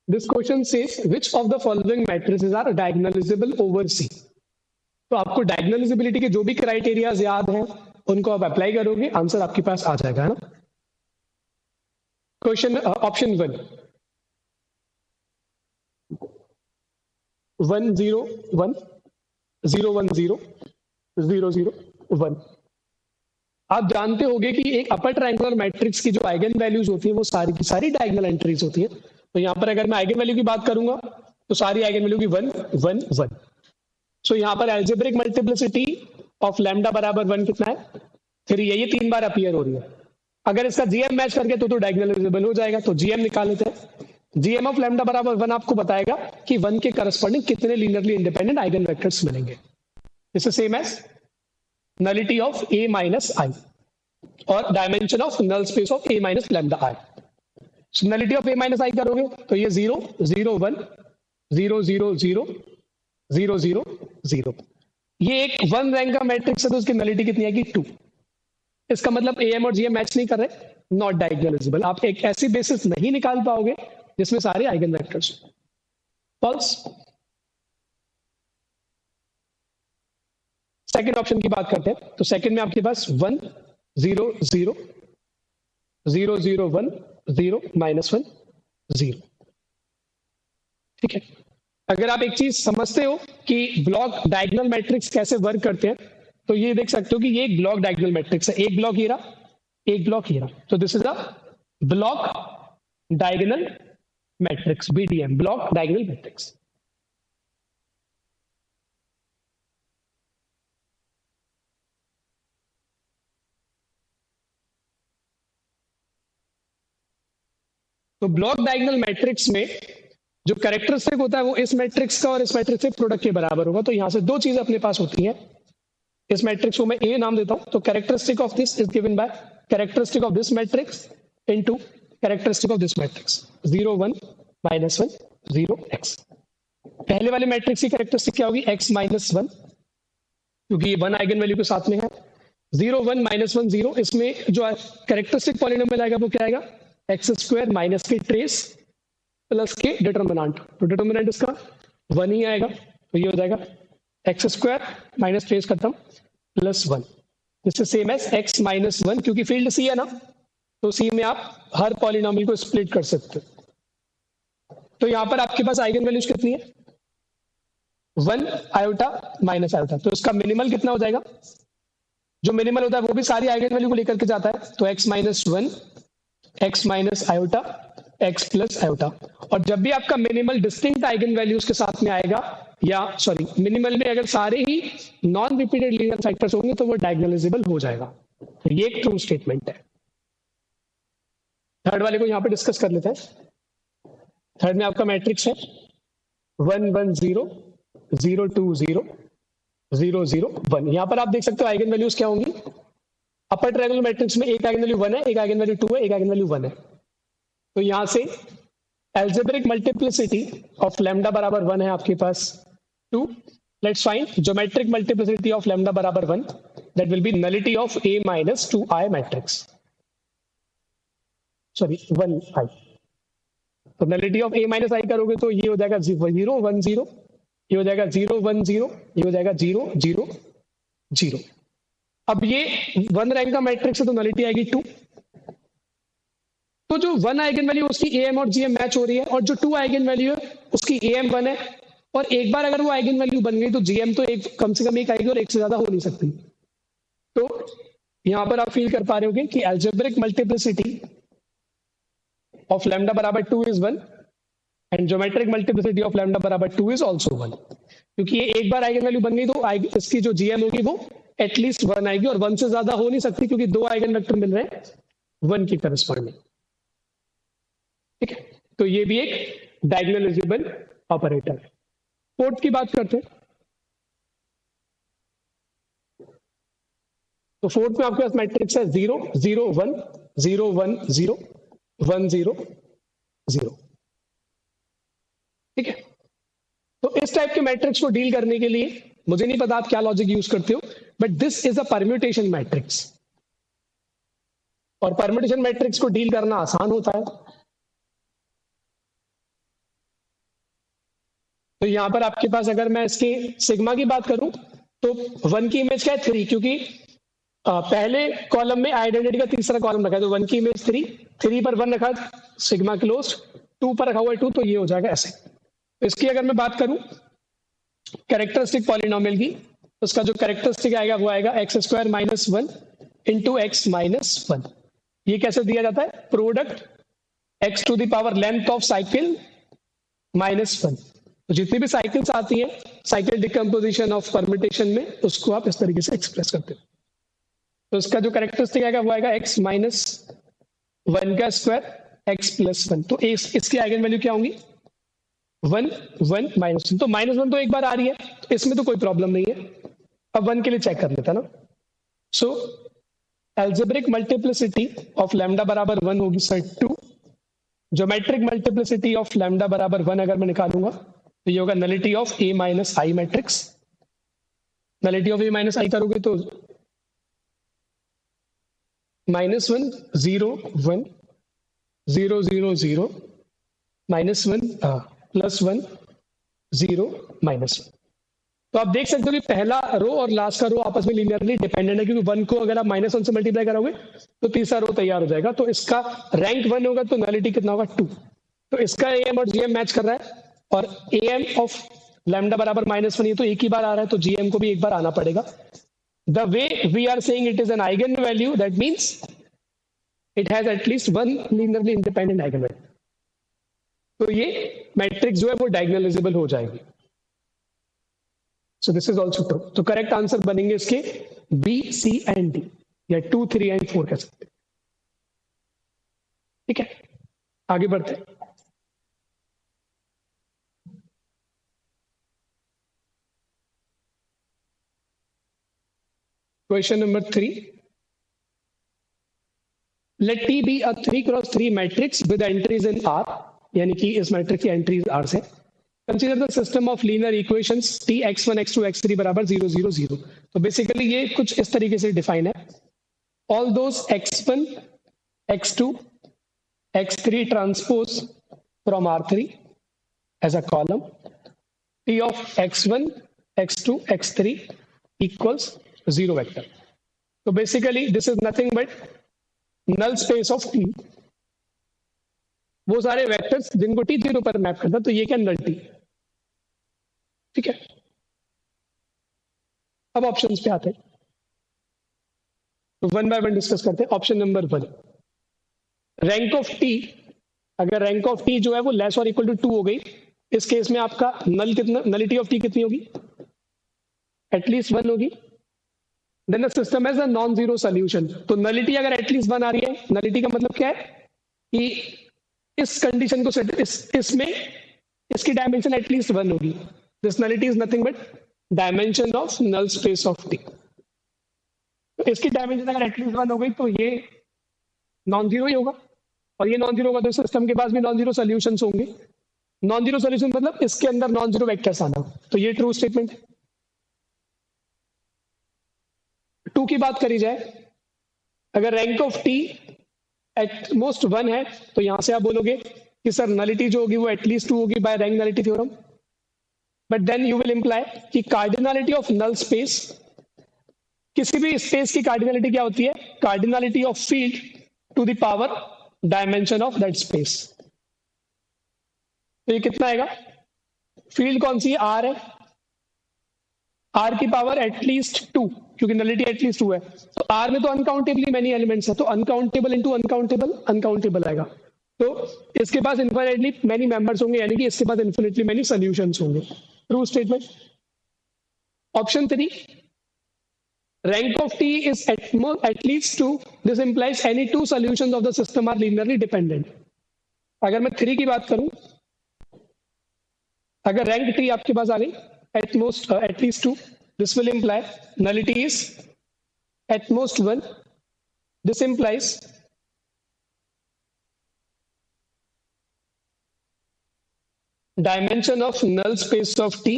This question says which of the following matrices are diagonalizable over C. तो आपको डायगोनलाइजेबिलिटी के जो भी क्राइटेरियाज याद हैं उनको आप अप्लाई करोगे, आंसर आपके पास आ जाएगा, है ना। Question option 1 1 0 1 0 1 0 0 0 1। आप जानते होंगे कि एक अपर ट्रायंगुलर मैट्रिक्स की जो आइगन वैल्यूज होती है वो सारी की सारी डायगोनल एंट्रीज होती है। तो यहाँ पर अगर मैं आइगन वैल्यू की बात करूंगा तो सारी आइगन वैल्यू की 1 1 1। सो यहाँ पर एल्जेब्रिक मल्टीप्लिसिटी ऑफ लैम्डा बराबर 1 कितना है, 3 है। ये 3 बार अपीयर हो रही है। अगर इसका जीएम मैच करके तो डायगोनलाइजेबल हो जाएगा। तो जीएम निकाल लेते हैं। जीएम ऑफ लैम्डा बराबर 1 आपको बताएगा कि 1 के करस्पॉन्डिंग कितने लीनियरली इंडिपेंडेंट आइगन वेक्टर्स मिलेंगे। This is same as nullity of A minus I और dimension of null space of A minus lambda I. Nullity of A minus I करोगे तो ये 0 0 1 0 0 0 0 0 0। ये एक 1 रैंक का मैट्रिक्स है तो उसकी नलिटी कितनी आएगी 2। इसका मतलब एएम और जीएम मैच नहीं कर रहे, नॉट डायगोनलाइजेबल। आप एक ऐसी बेसिस नहीं निकाल पाओगे जिसमें सारे eigenvectors. False. Second option की बात करते हैं। तो सेकंड में आपके पास 1 0 0 0 0 1 0 -1 0। ठीक है। अगर आप एक चीज समझते हो कि ब्लॉक डायगोनल मैट्रिक्स कैसे वर्क करते हैं तो ये देख सकते हो कि ये एक ब्लॉक डायगोनल मैट्रिक्स है। एक ब्लॉक हीरा, एक ब्लॉक हीरा। तो this is a block diagonal matrix, BDM, block diagonal matrix. तो ब्लॉक डायगोनल मैट्रिक्स में जो कैरेक्टरिस्टिक होता है वो इस मैट्रिक्स का और इस मैट्रिक्स के प्रोडक्ट के बराबर होगा। तो यहां से दो चीजें अपने पास होती हैं। इस मैट्रिक्स को मैं ए नाम देता हूं। तो characteristic of this is given by characteristic of this matrix into characteristic of this matrix 0 1 -1 0 x। पहले वाले मैट्रिक्स की कैरेक्टरिस्टिक क्या होगी, x -1, क्योंकि ये 1 आइगन वैल्यू के साथ में है। 0 1 -1 0, इसमें जो कैरेक्टरिस्टिक पॉलिनोमियल आएगा वो क्या आएगा, एक्स स्क्वायर माइनस के ट्रेस प्लस के डिटर्मिनेंट। तो डिटर्मिनेंट इसका 1 ही आएगा। तो ये हो जाएगा एक्स स्क्वायर माइनस ट्रेस खत्म plus 1। This is same as x -1, क्योंकि फील्ड सी है ना, तो सी में आप हर पॉलिनोमियल को स्प्लिट कर सकते हो। तो यहां पर आपके पास आइगन वैल्यूज कितनी है, 1 आयोटा माइनस आयोटा। तो इसका मिनिमल कितना हो जाएगा, जो मिनिमल होता है वो भी सारी आइगन वैल्यू को लेकर के जाता है। तो x -1 x minus iota x plus iota. और जब भी आपका मिनिमल डिस्टिंक्ट आइगन वैल्यूज के साथ में आएगा, या सॉरी मिनिमल में अगर सारे ही नॉन रिपीटेड लीनियर फैक्टर्स होंगे तो वो डायगोनलाइजेबल हो जाएगा। तो ये एक ट्रू स्टेटमेंट है। थर्ड वाले को यहां पे डिस्कस कर लेते हैं। थर्ड में आपका मैट्रिक्स है 1 1 0 0 2 0 0 0 1। यहां पर आप देख सकते हो आइगन वैल्यूज क्या होंगी। अपर ट्रायंगुलर मैट्रिक्स में एक आइगन वैल्यू 1 है, एक आइगन वैल्यू 2 है, एक आइगन वैल्यू 1 है। तो यहां से एल्जेब्रिक मल्टीप्लिसिटी ऑफ लैम्डा बराबर 1 है आपके पास 2। Let's find geometric multiplicity of lambda बराबर 1, that will be nullity of A minus 2i matrix, sorry 1i। तो nullity of A minus i करोगे तो ये हो जाएगा 0 1 0, ये हो जाएगा 0 1 0, ये हो जाएगा 0 0 0। अब ये 1 रैंक का मैट्रिक्स है तो नलिटी आएगी 2। तो जो 1 आइगन वैल्यू उसकी एएम और जीएम मैच हो रही है, और जो 2 आइगन वैल्यू है उसकी एएम 1 है, और एक बार अगर वो आइगन वैल्यू बन गई तो जीएम तो एक कम से कम एक आएगी और एक से ज्यादा हो नहीं सकती। तो यहां पर आप फील कर पा रहे होगे कि एल्जेब्रिक मल्टीप्लिसिटी ऑफ लैम्डा बराबर 2 is 1 and geometric multiplicity of lambda बराबर 2 इज आल्सो 1। क्योंकि ये एक बार आइगन वैल्यू बन गई तो इसकी जो जीएम होगी वो एटलीस्ट 1 आएगी, और 1 से ज्यादा हो नहीं सकती क्योंकि 2 आइगन वेक्टर मिल रहे हैं 1 की करस्पॉन्डिंग। ठीक है। तो ये भी एक डायगोनलाइजेबल ऑपरेटर है। फोर्थ की बात करते हैं। तो फोर्थ में आपके पास मैट्रिक्स है 0 0 1 0 1 0 1 0 0। ठीक है। तो इस टाइप के मैट्रिक्स को डील करने के लिए मुझे नहीं पता आप क्या लॉजिक यूज करते हो, but this is a permutation matrix, और परम्यूटेशन मैट्रिक्स को डील करना आसान होता है। तो यहाँ पर आपके पास अगर मैं इसके सिग्मा की बात करूं तो 1 की इमेज क्या है 3, क्योंकि पहले कॉलम में आइडेंटिटी का तीसरा कॉलम रखा है, तो 1 की इमेज 3 पर 1 रखा, सिग्मा क्लोज, 2 पर रखा हुआ है 2, तो ये हो जाएगा ऐसे। तो इसकी अगर मैं बात करूं कैरेक्टरिस्टिक पॉलिनोमियल की, उसका जो कैरेक्टरिस्टिक आएगा वो आएगा x² - 1 इंटू x - 1। ये कैसे दिया जाता है? Product x to the power length of cycle -1। तो जितनी भी साइकिल्स आती है साइकिल डिकम्पोजिशन ऑफ परम्यूटेशन में, उसको आप इस तरीके से एक्सप्रेस करते हो। तो इसका जो कैरेक्टरिस्टिक आएगा वो आएगा x - 1 का स्क्वायर x + 1। तो इसकी आइगन वैल्यू क्या होंगी? 1 1 -1। तो -1 तो एक बार आ रही है, तो इसमें तो कोई प्रॉब्लम नहीं है। अब 1 के लिए चेक कर लेता ना। सो एल्जेब्रिक मल्टीप्लिसिटी ऑफ लैम्डा बराबर 1 होगी sir 2। Geometric multiplicity of lambda बराबर 1 अगर मैं निकालूंगा तो ये होगा nullity of A - I matrix. Nullity of A - I करोगे तो -1 0 1 0 0 0 -1 +1 0 -1। तो आप देख सकते हो कि पहला रो और लास्ट का रो आपस में लीनियरली डिपेंडेंट है, क्योंकि 1 को अगर आप -1 से मल्टीप्लाई करोगे तो तीसरा रो तैयार हो जाएगा। तो इसका रैंक 1 होगा तो नलिटी कितना होगा 2। तो इसका AM और GM मैच कर रहा है, और AM ऑफ लैम्डा बराबर -1 ये तो एक ही बार आ रहा है, तो GM को भी एक बार आना पड़ेगा। The way we are saying it is an eigenvalue, that means it has at least one linearly independent eigenvalue. तो ये मैट्रिक्स जो है वो डायगोनलाइजेबल हो जाएगी। So this is also true. तो करेक्ट आंसर बनेंगे इसके B, C and D, या 2, 3 and 4 कह सकते हैं। ठीक है, आगे बढ़ते हैं। Question number 3। Let T be a 3x3 matrix with entries in R, यानी कि इस मैट्रिक्स की एंट्रीज R से। Consider the system of linear equations T x1 x2 x3 बराबर 0 0 0। तो बेसिकली ये कुछ इस तरीके से डिफाइन है। All those x1 x2 x3 transpose from R3 as a column, T of x1 x2 x3 equals 0 vector। तो basically this is nothing but null space of T, वो सारे वेक्टर्स जिनको T 0 पर मैप करता है। तो ये क्या नल T। ठीक है, अब ऑप्शंस पे आते हैं, तो 1 बाय 1 डिस्कस करते हैं। Option number 1, rank of T। अगर रैंक ऑफ T जो है वो लेस और इक्वल टू 2 हो गई, इस केस में आपका नल कितना, नलिटी ऑफ T कितनी होगी? एटलीस्ट 1 होगी। Then the system has a non zero solution. तो नलिटी अगर एटलीस्ट 1 आ रही है, नलिटी का मतलब क्या है कि इस कंडीशन को सेट, इसमें इसकी डायमेंशन एटलीस्ट 1 होगी। This nullity is nothing but dimension of null space of T। तो इसकी डायमेंशन अगर एटलीस्ट 1 हो गई तो ये नॉन जीरो ही होगा, और ये नॉन जीरो होगा तो सिस्टम के पास भी नॉन जीरो सोल्यूशंस होंगे। नॉन जीरो सोल्यूशन मतलब इसके अंदर नॉन जीरो वेक्टर्स आना। तो ये ट्रू स्टेटमेंट है। 2 की बात करी जाए, अगर rank of T at most 1 है तो यहां से आप बोलोगे कि सर नलिटी जो होगी वो एटलीस्ट 2 होगी by rank nullity theorem. But then you will imply कि कार्डिनलिटी ऑफ नल स्पेस, किसी भी स्पेस की कार्डिनलिटी क्या होती है? Cardinality of field to the power dimension of that space. तो ये कितना आएगा? फील्ड कौन सी है? R है, R की पावर एटलीस्ट 2, क्योंकि नलिटी एटलीस्ट 2 है। तो R में तो अनकाउंटेबली मेनी एलिमेंट्स है, तो अनकाउंटेबल इनटू अनकाउंटेबल अनकाउंटेबल आएगा। तो इसके पास इन्फिनिटली मेनी मेंबर्स होंगे, यानी कि इसके पास इन्फिनिटली मेनी सॉल्यूशंस होंगे। True statement. Option 3, rank of T is at least 2. This implies any two solutions of the system are linearly dependent. अगर मैं 3 की बात करूं, अगर रैंक T आपके पास आ गई at least 2, this will imply nullity is at most 1. This implies dimension of null space of T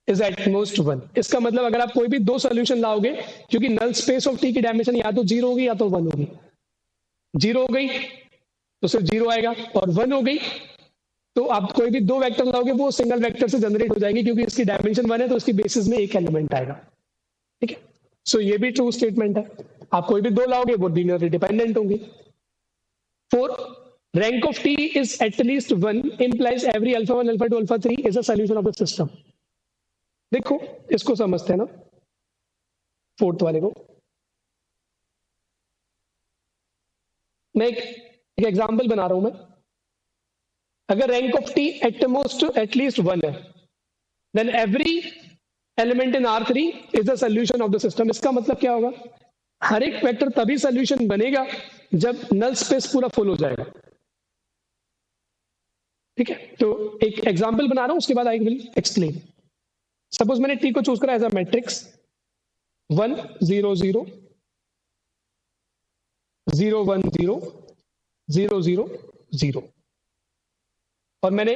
is at most 1. इसका मतलब अगर आप कोई भी 2 सॉल्यूशन लाओगे, क्योंकि नल स्पेस ऑफ T की डायमेंशन या तो 0 होगी या तो 1 होगी। 0 हो गई तो सिर्फ 0 आएगा, और 1 हो गई तो आप कोई भी दो वेक्टर लाओगे वो सिंगल वेक्टर से जनरेट हो जाएंगे, क्योंकि इसकी डायमेंशन 1 है तो इसकी बेसिस में एक एलिमेंट आएगा। ठीक है, सो ये भी ट्रू स्टेटमेंट है। आप कोई भी दो लाओगे वो लीनियरली डिपेंडेंट होंगे। 4, rank of T is at least 1 implies every alpha 1, alpha 2, alpha 3 is a solution of the system। देखो इसको समझते हैं ना, फोर्थ वाले को। मैं एक एग्जांपल बना रहा हूं मैं। अगर रैंक ऑफ टी एटलीस्ट 1 है, then every element in R3 is the solution of the system. इसका मतलब क्या होगा, हर एक वेक्टर तभी सॉल्यूशन बनेगा जब नल स्पेस पूरा फुल हो जाएगा। ठीक है, तो एक एग्जांपल बना रहा हूं, उसके बाद आई विल एक्सप्लेन। सपोज मैंने टी को चूज करा एज अ मैट्रिक्स 1 0 0 0 1 0 0 0 0, और मैंने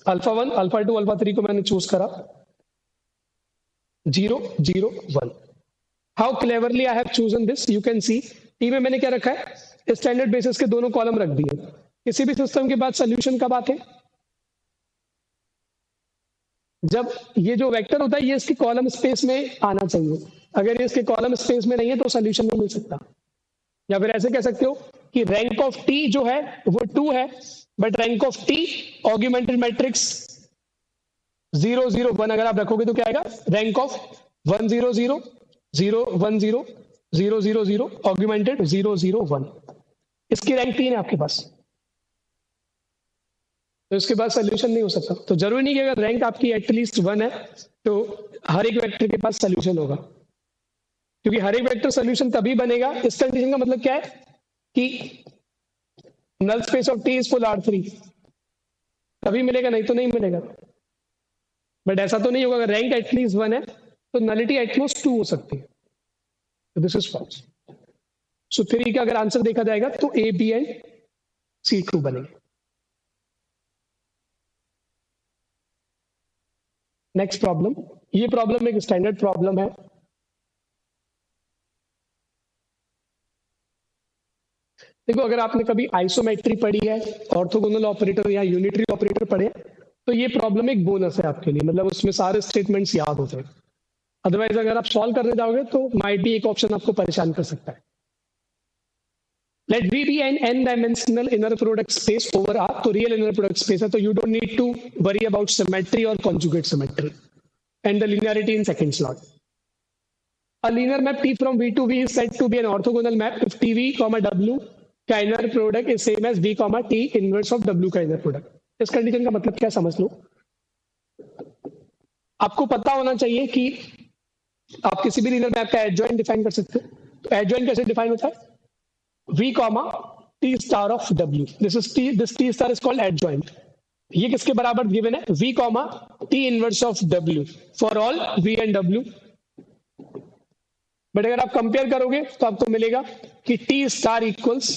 अल्फा 1 अल्फा 2 अल्फा 3 को मैंने चूज करा 0 0 1। How cleverly I have chosen this, you can see. T में मैंने क्या रखा है, स्टैंडर्ड बेसिस के दोनों कॉलम रख दिए। किसी भी सिस्टम के बाद सोल्यूशन कब आते हैं, जब ये जो वेक्टर होता है ये इसके कॉलम स्पेस में आना चाहिए। अगर ये इसके कॉलम स्पेस में नहीं है तो सोल्यूशन नहीं मिल सकता। या फिर ऐसे कह सकते हो कि रैंक ऑफ टी जो है वो 2 है, but rank of T augmented matrix 0 0 1 अगर आप रखोगे तो क्या आएगा, रैंक ऑफ 1 0 0 0 1 0 0 0 0 ऑग्यूमेंटेड 0 0 1। इसकी रैंक 3 है आपके पास, तो इसके बाद सोल्यूशन नहीं हो सकता। तो जरूरी नहीं कि अगर रैंक आपकी एटलीस्ट 1 है तो हर एक वेक्टर के पास सोल्यूशन होगा, क्योंकि हर एक वेक्टर सोल्यूशन तभी बनेगा। इस कंडीशन का मतलब क्या है कि null space of T is full R3, तभी मिलेगा, नहीं तो नहीं मिलेगा। बट ऐसा तो नहीं होगा, अगर रैंक एटलीस्ट 1 है तो नलिटी एटमोस्ट 2 हो सकती है। This is false. सो 3 का अगर आंसर देखा जाएगा तो A, B and C true बनेंगे। नेक्स्ट प्रॉब्लम, ये प्रॉब्लम एक स्टैंडर्ड प्रॉब्लम है। देखो अगर आपने कभी आइसोमेट्री पढ़ी है, ऑर्थोगोनल ऑपरेटर या यूनिटरी ऑपरेटर पढ़े, तो ये प्रॉब्लम एक बोनस है आपके लिए, मतलब उसमें सारे स्टेटमेंट्स याद होते हैं। अदरवाइज अगर आप सॉल्व करने जाओगे तो माइट भी एक ऑप्शन आपको परेशान कर सकता है। Let V be an n dimensional inner product space over R, तो रियल इनर प्रोडक्ट स्पेस है, तो you don't need to worry about symmetry और conjugate symmetry and the linearity in second slot. A linear map T from V to V is said to be an orthogonal map if TV, W का inner product is same as V, T inverse of W का inner product. इस condition का मतलब क्या समझ लो। आपको पता होना चाहिए कि आप किसी भी linear map का adjoint डिफाइन कर सकते हो। तो adjoint कैसे डिफाइन होता है, V, T star of W. This T star is called adjoint. ये किसके बराबर गिवन है, V, T inverse of W for all V and W। But अगर आप कंपेयर करोगे तो आपको मिलेगा कि T star equals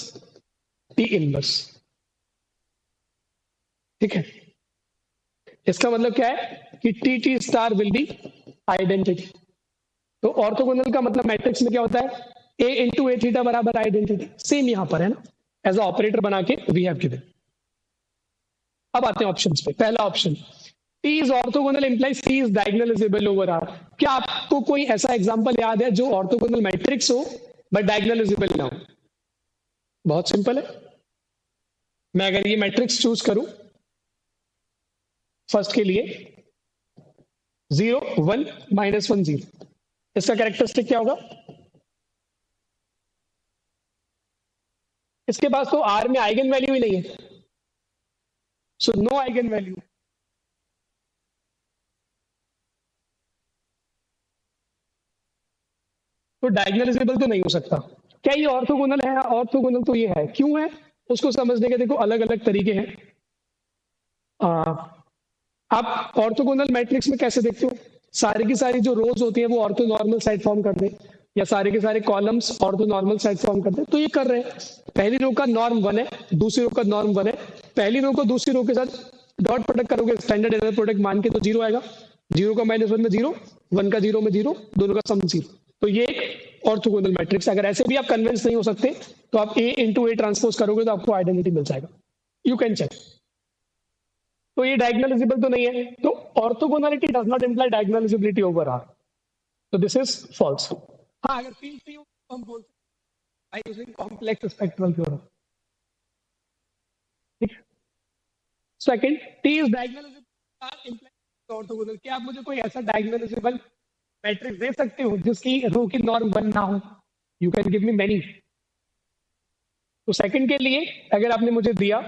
T inverse. ठीक है, इसका मतलब क्या है कि T star will be identity. तो ऑर्थोगोनल का मतलब मैट्रिक्स में क्या होता है, A इंटू A थीटा बराबर आइडेंटिटी। सेम यहां पर है ना, एज अ ऑपरेटर बना के वी हैव गिवन। अब आते हैं ऑप्शंस पे। पहला option, T is orthogonal implies T is diagonalizable over R। क्या आपको कोई ऐसा एग्जांपल याद है जो ऑर्थोगोनल मैट्रिक्स हो बट डायगोनलाइजेबल ना हो? बहुत सिंपल है। मैं अगर ये मैट्रिक्स चूज करूं फर्स्ट के लिए 0 1 -1 0, इसका कैरेक्टरिस्टिक क्या होगा, इसके पास तो R में आइगन वैल्यू ही नहीं है, सो नो आइगन वैल्यू। तो डायगोनलाइजेबल तो नहीं हो सकता। क्या ये ऑर्थोगोनल है? ऑर्थोगोनल तो ये है। क्यों है उसको समझने के देखो अलग अलग तरीके हैं। आप ऑर्थोगोनल मैट्रिक्स में कैसे देखते हो, सारी की सारी जो रोज होती हैं वो ऑर्थोनॉर्मल साइड फॉर्म कर दे, या सारे के सारे कॉलम्स ऑर्थोनॉर्मल साइड फॉर्म कर दे, तो ये कर रहे हैं। पहली रो का नॉर्म 1 है, दूसरी रो का नॉर्म 1 है, पहली रो को दूसरी रो के साथ डॉट प्रोडक्ट करोगे स्टैंडर्ड इनर प्रोडक्ट मान के तो 0 आएगा, 0 का -1 में 0, 1 का 0 में 0, दोनों का सम 0। तो ये एक ऑर्थोगोनल मैट्रिक्स। अगर ऐसे भी आप कन्विंस नहीं हो सकते तो आप A इंटू A ट्रांसपोज करोगे तो आपको आइडेंटिटी मिल जाएगा। You can check. तो ये डायगोनलाइजेबल तो नहीं है, तो orthogonality does not imply diagonalizability over R, तो दिस इज फॉल्स। हाँ, अगर फील्ड फ्री हो तो हम बोल सकते हैं यूजिंग कॉम्प्लेक्स स्पेक्ट्रल थ्योरम। ठीक है। Second, T is diagonalizable are imply orthogonal. क्या आप मुझे कोई ऐसा डायगोनलाइजेबल मैट्रिक्स दे सकते हो जिसकी रो की नॉर्म 1 ना हो? You can give me many. तो सेकंड के लिए अगर आपने मुझे दिया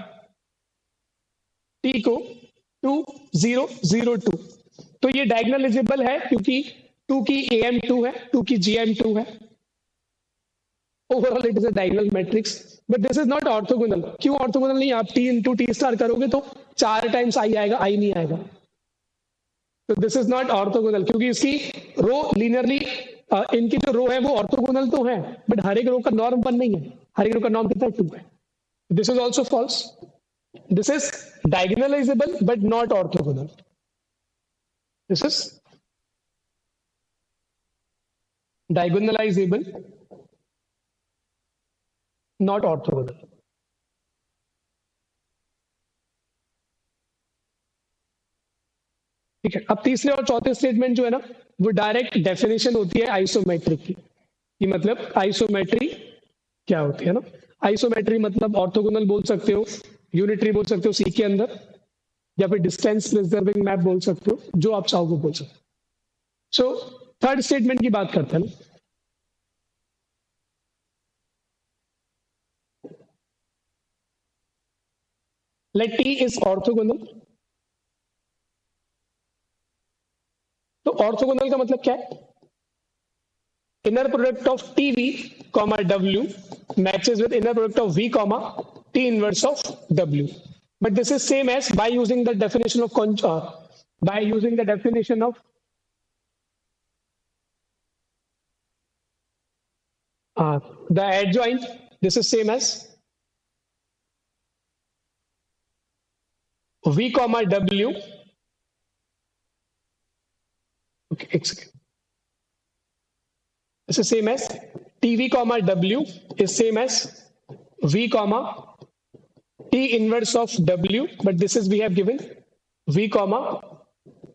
टी को 2 0 0 2, तो ये डायगोनलाइजेबल है क्योंकि 2 की am 2 है, 2 की gm 2 है। Overall it is a diagonal matrix, but this is not orthogonal. क्यों ऑर्थोगोनल नहीं? आप टी इंटू टी स्टार करोगे तो 4 टाइम्स आई आएगा, आई नहीं आएगा। तो दिस इज नॉट ऑर्थोगोनल क्योंकि इसकी रो लीनियरली, इनकी जो रो है वो ऑर्थोगोनल तो है, बट हर एक रो का नॉर्म 1 नहीं है, हर एक रो का नॉर्म कितना 2 है। This is also false. This is diagonalizable but not orthogonal. This is diagonalizable, not orthogonal. ठीक है। अब तीसरे और चौथे स्टेटमेंट जो है ना, वो डायरेक्ट डेफिनेशन होती है आइसोमेट्रिक की। कि मतलब आइसोमेट्री क्या होती है ना? आइसोमेट्री मतलब ऑर्थोगोनल बोल सकते हो, यूनिटरी बोल सकते हो सी के अंदर, या फिर डिस्टेंस प्रिजर्विंग मैप बोल सकते हो, जो आप चाहो वो बोल सकते हो। सो थर्ड स्टेटमेंट की बात करते हैं ना। Let T is orthogonal. तो ऑर्थोगोनल का मतलब क्या है? Inner product of T V comma W matches with inner product of V comma T inverse of W, but this is same as by using the definition of by using the definition of the adjoint. This is same as v comma w. Okay, excuse. This is same as tv comma w is same as v comma t inverse of w, but this is we have given v comma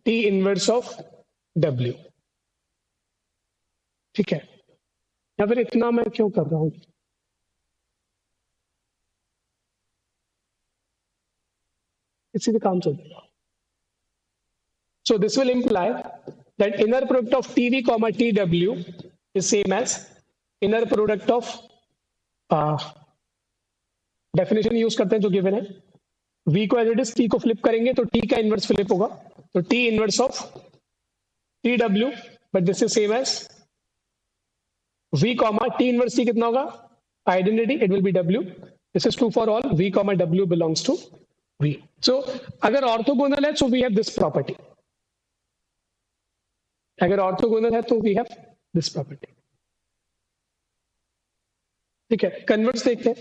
t inverse of w. ठीक है, या फिर इतना मैं क्यों कर रहा हूं? इसी से काम चलेगा। So this will imply that inner product of tv comma tw is same as inner product of definition use करते हैं जो गिवन है, v को एज इट इज t को फ्लिप करेंगे तो t का इनवर्स फ्लिप होगा, तो t inverse of tw, but this is same as v comma t inverse t कितना होगा? Identity, it will be w। This is true for all v comma w belongs to v। So अगर orthogonal है तो we have this property, अगर orthogonal है तो we have this property. ठीक है, कन्वर्स देखते हैं।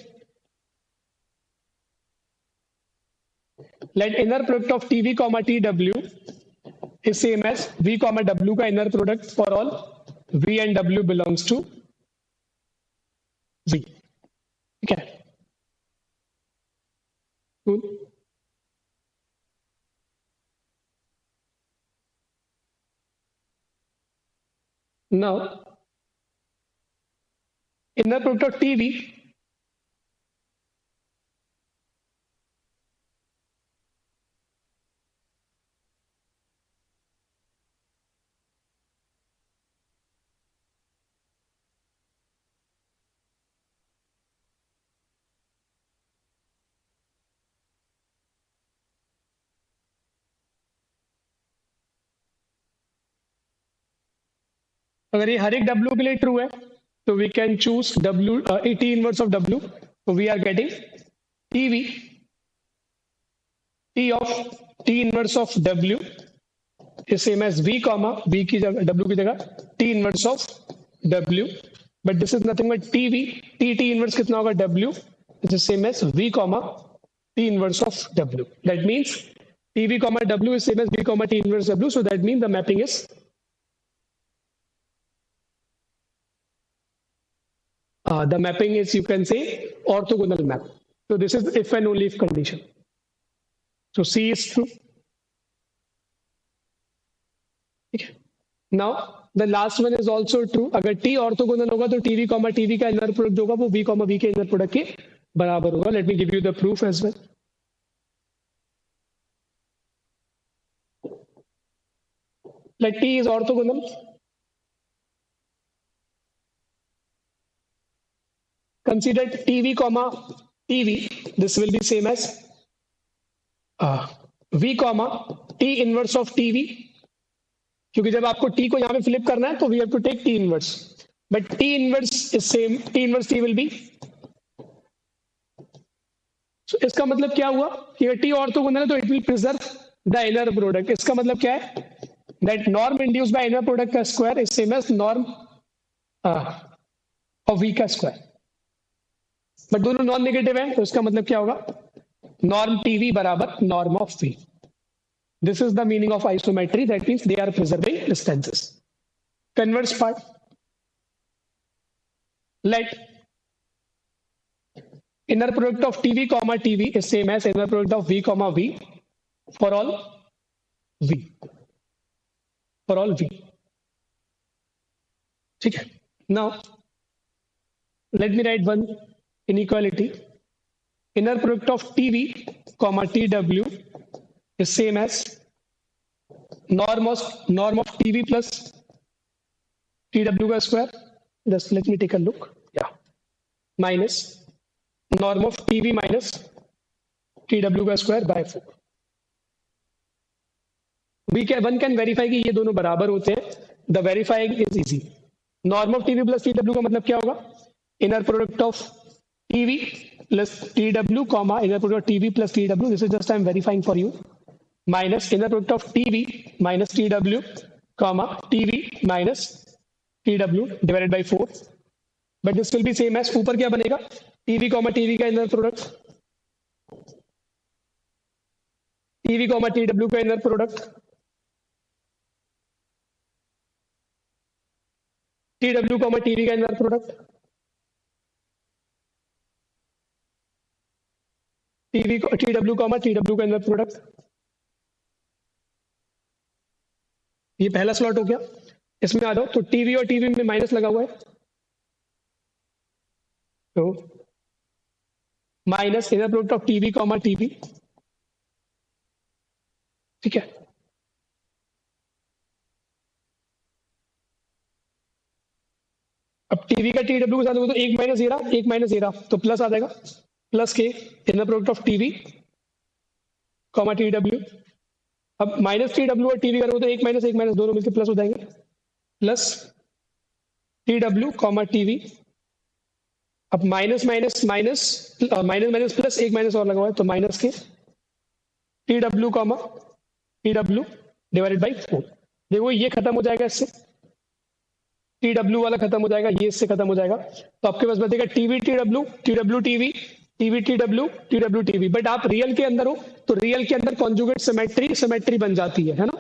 Let inner product of tv comma tw is same as v comma w का inner product for all v and w belongs to v। ठीक है, now inner product of tv अगर ये हर एक W के लिए ट्रू है तो we can choose W T inverse of W, तो we are getting TV T of T inverse of W is same as V comma V की जगह W की जगह T inverse of W, but this is nothing but TV T inverse कितना होगा? W, this is same as V comma T inverse of W. That means TV comma W is same as V comma T inverse W. So that means the mapping is you can say orthogonal map. So this is if and only if condition. So C is true. Now the last one is also true, अगर T orthogonal होगा तो TV comma TV का inner product होगा वो V comma V के inner product के बराबर होगा. Let me give you the proof as well. Let T is orthogonal. Consider TV comma TV. This will be same as V comma T inverse of TV. क्योंकि जब आपको T को यहाँ पे फ्लिप करना है तो we have to take T inverse. But T inverse is same. T inverse T will be. So इसका मतलब क्या हुआ कि अगर T orthogonal है तो it will preserve the inner product. इसका मतलब क्या है? That norm induced by inner product का square is same as norm of V का square. बट दोनों नॉन नेगेटिव है तो इसका मतलब क्या होगा? नॉर्म टीवी बराबर norm of V. This is the meaning of isometry. That means they are preserving distances. Converse part. Let inner product of TV comma TV is same as inner product of V comma V for all V. For all V. ठीक है. Now let me write one inequality. Inner product of TV comma TW is same as norm of TV plus TW का square. Just let me take a look. Yeah. Minus norm of TV minus TW का square by 4. One can verify कि ये दोनों बराबर होते हैं. The verifying is easy. Norm of TV plus TW का मतलब क्या होगा? Inner product of TV plus TW comma inner product of TV plus TW. This is just I am verifying for you. Minus inner product of TV minus TW comma TV minus TW divided by 4. But this will be same as ऊपर क्या बनेगा? TV comma TV का inner product. TV comma TW का inner product. TW comma TV का inner product. TW comma TW का inner product. ये पहला slot हो गया. इसमें आ जाओ तो टीवी और टीवी में माइनस लगा हुआ है तो minus inner product of TV comma TV. ठीक है. अब टीवी का टीडब्ल्यू के साथ होगा तो एक माइनस ये रहा तो प्लस आ जाएगा. प्लस के inner product of TV comma TW. अब माइनस टीडब्ल्यू और टीवी करोगे तो एक माइनस दोनों मिलकर प्लस हो जाएंगे. Plus TW comma TV. अब माइनस प्लस एक माइनस और लगा हुआ है तो माइनस के TW comma TW divided by 4. देखो ये खत्म हो जाएगा, इससे टीडब्ल्यू वाला खत्म हो जाएगा, ये इससे खत्म हो जाएगा तो आपके पास बचेगा TV TW TW TV TV TW TW TV. But आप रियल के अंदर हो तो रियल के अंदर कॉन्जुगेट सिमेट्री बन जाती है ना.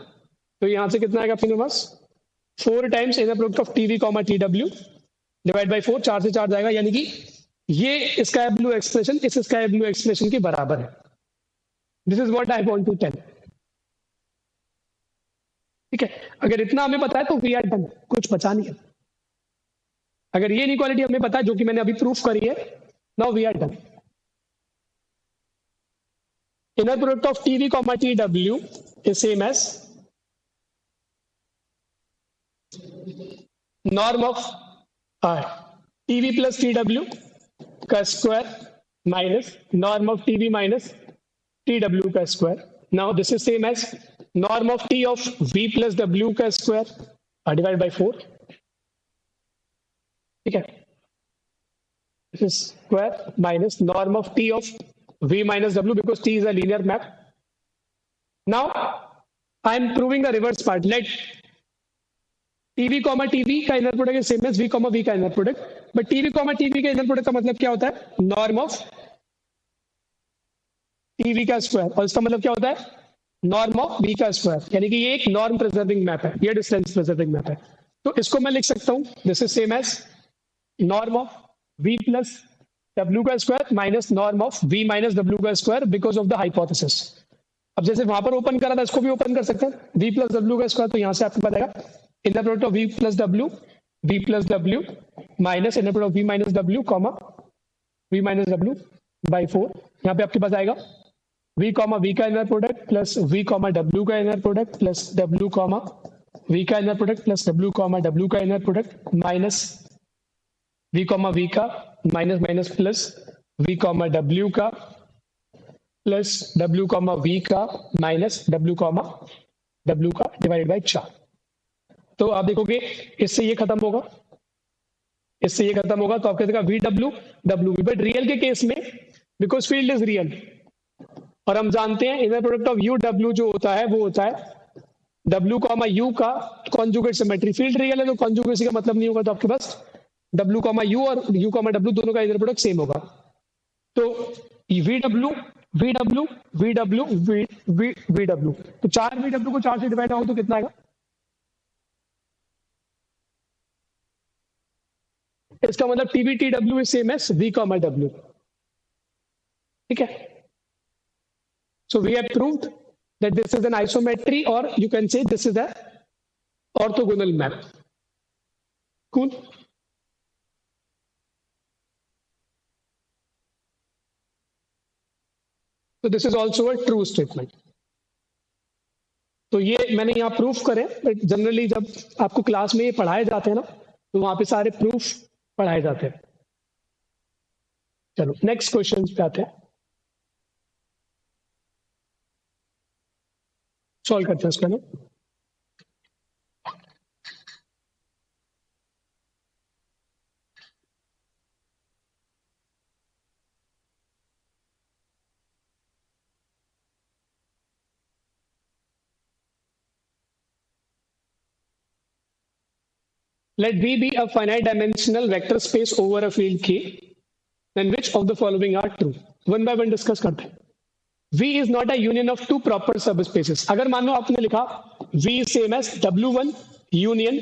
तो यहां से कितना आएगा अपने पास 4 times inner product of TV comma TW divide by 4. 4 से 4 जाएगा यानी कि ये स्काई ब्लू एक्सप्रेशन इस स्काई ब्लू एक्सप्रेशन के बराबर है. This is what I want to tell. ठीक है. अगर इतना हमें पता है तो वी आर डन. कुछ बचा नहीं है. अगर ये इनइक्वालिटी हमें पता है जो कि मैंने अभी प्रूफ करी है, now we are done. Inner product of TV comma TW is same as norm of TV plus TW का square minus norm of TV minus TW का square. Now this is same as norm of T of V plus W का square divided by 4. ठीक है. This is square minus norm of T of V minus W because T is a linear map. Now I am proving the reverse part. Let TV comma TV का inner product same as V comma V का inner product. But TV comma TV का inner product का मतलब क्या होता है? Norm of TV का square. और इसका मतलब क्या होता है? नॉर्म ऑफ V का स्क्वायर. यानी कि ये एक नॉर्म प्रिजर्विंग मैप है, ये डिस्टेंस प्रिजर्विंग मैप है. तो इसको मैं लिख सकता हूं this is same as norm of V plus W का square minus norm of V minus W का square because of the hypothesis. अब जैसे वहां पर ओपन करा था इसको भी ओपन कर सकते हैं. V प्लस W का स्क्वायर तो यहां से आपके पास आएगा inner product of v plus w minus inner product of v minus w comma v minus w by 4. यहाँ पे आपके पास आएगा v comma v का inner product plus v comma w का inner product plus w comma v का inner product plus w comma w का inner product minus v comma v का minus minus plus v comma w का plus w comma v का minus w comma w का divided by 4. तो आप देखोगे इससे ये खत्म होगा, इससे ये खत्म होगा, तो आपके देगा V W W we. But real के केस में बिकॉज फील्ड इज रियल और हम जानते हैं inner product of U W जो होता है वो होता है डब्ल्यू कॉमा यू का कॉन्जुगेट सिमेट्री. फील्ड रियल है तो कॉन्जुगेसी का मतलब नहीं होगा, तो आपके पास डब्ल्यू कॉमा यू और यू कॉमा डब्ल्यू दोनों का इनर प्रोडक्ट सेम होगा. तो V W V W V W V W, तो 4 वी डब्ल्यू को 4 से डिवाइड होगा तो कितना आएगा? इसका मतलब T V T W is same as V comma W. ठीक है, so we have proved that this is an isometry और you can say this is a orthogonal map. Cool. So this is also a true statement. तो ये मैंने यहाँ proof करे, but generally जब आपको क्लास में ये पढ़ाए जाते हैं ना तो वहां पे सारे प्रूफ पढ़ाए जाते हैं. चलो नेक्स्ट क्वेश्चन पे आते हैं, सॉल्व करते हैं इसका ना. Let V be a finite dimensional vector space over a field K, then which of the following are true? One by one discuss करते हैं. V is not a union of two proper subspaces. अगर मान लो आपने लिखा V is same as W1 union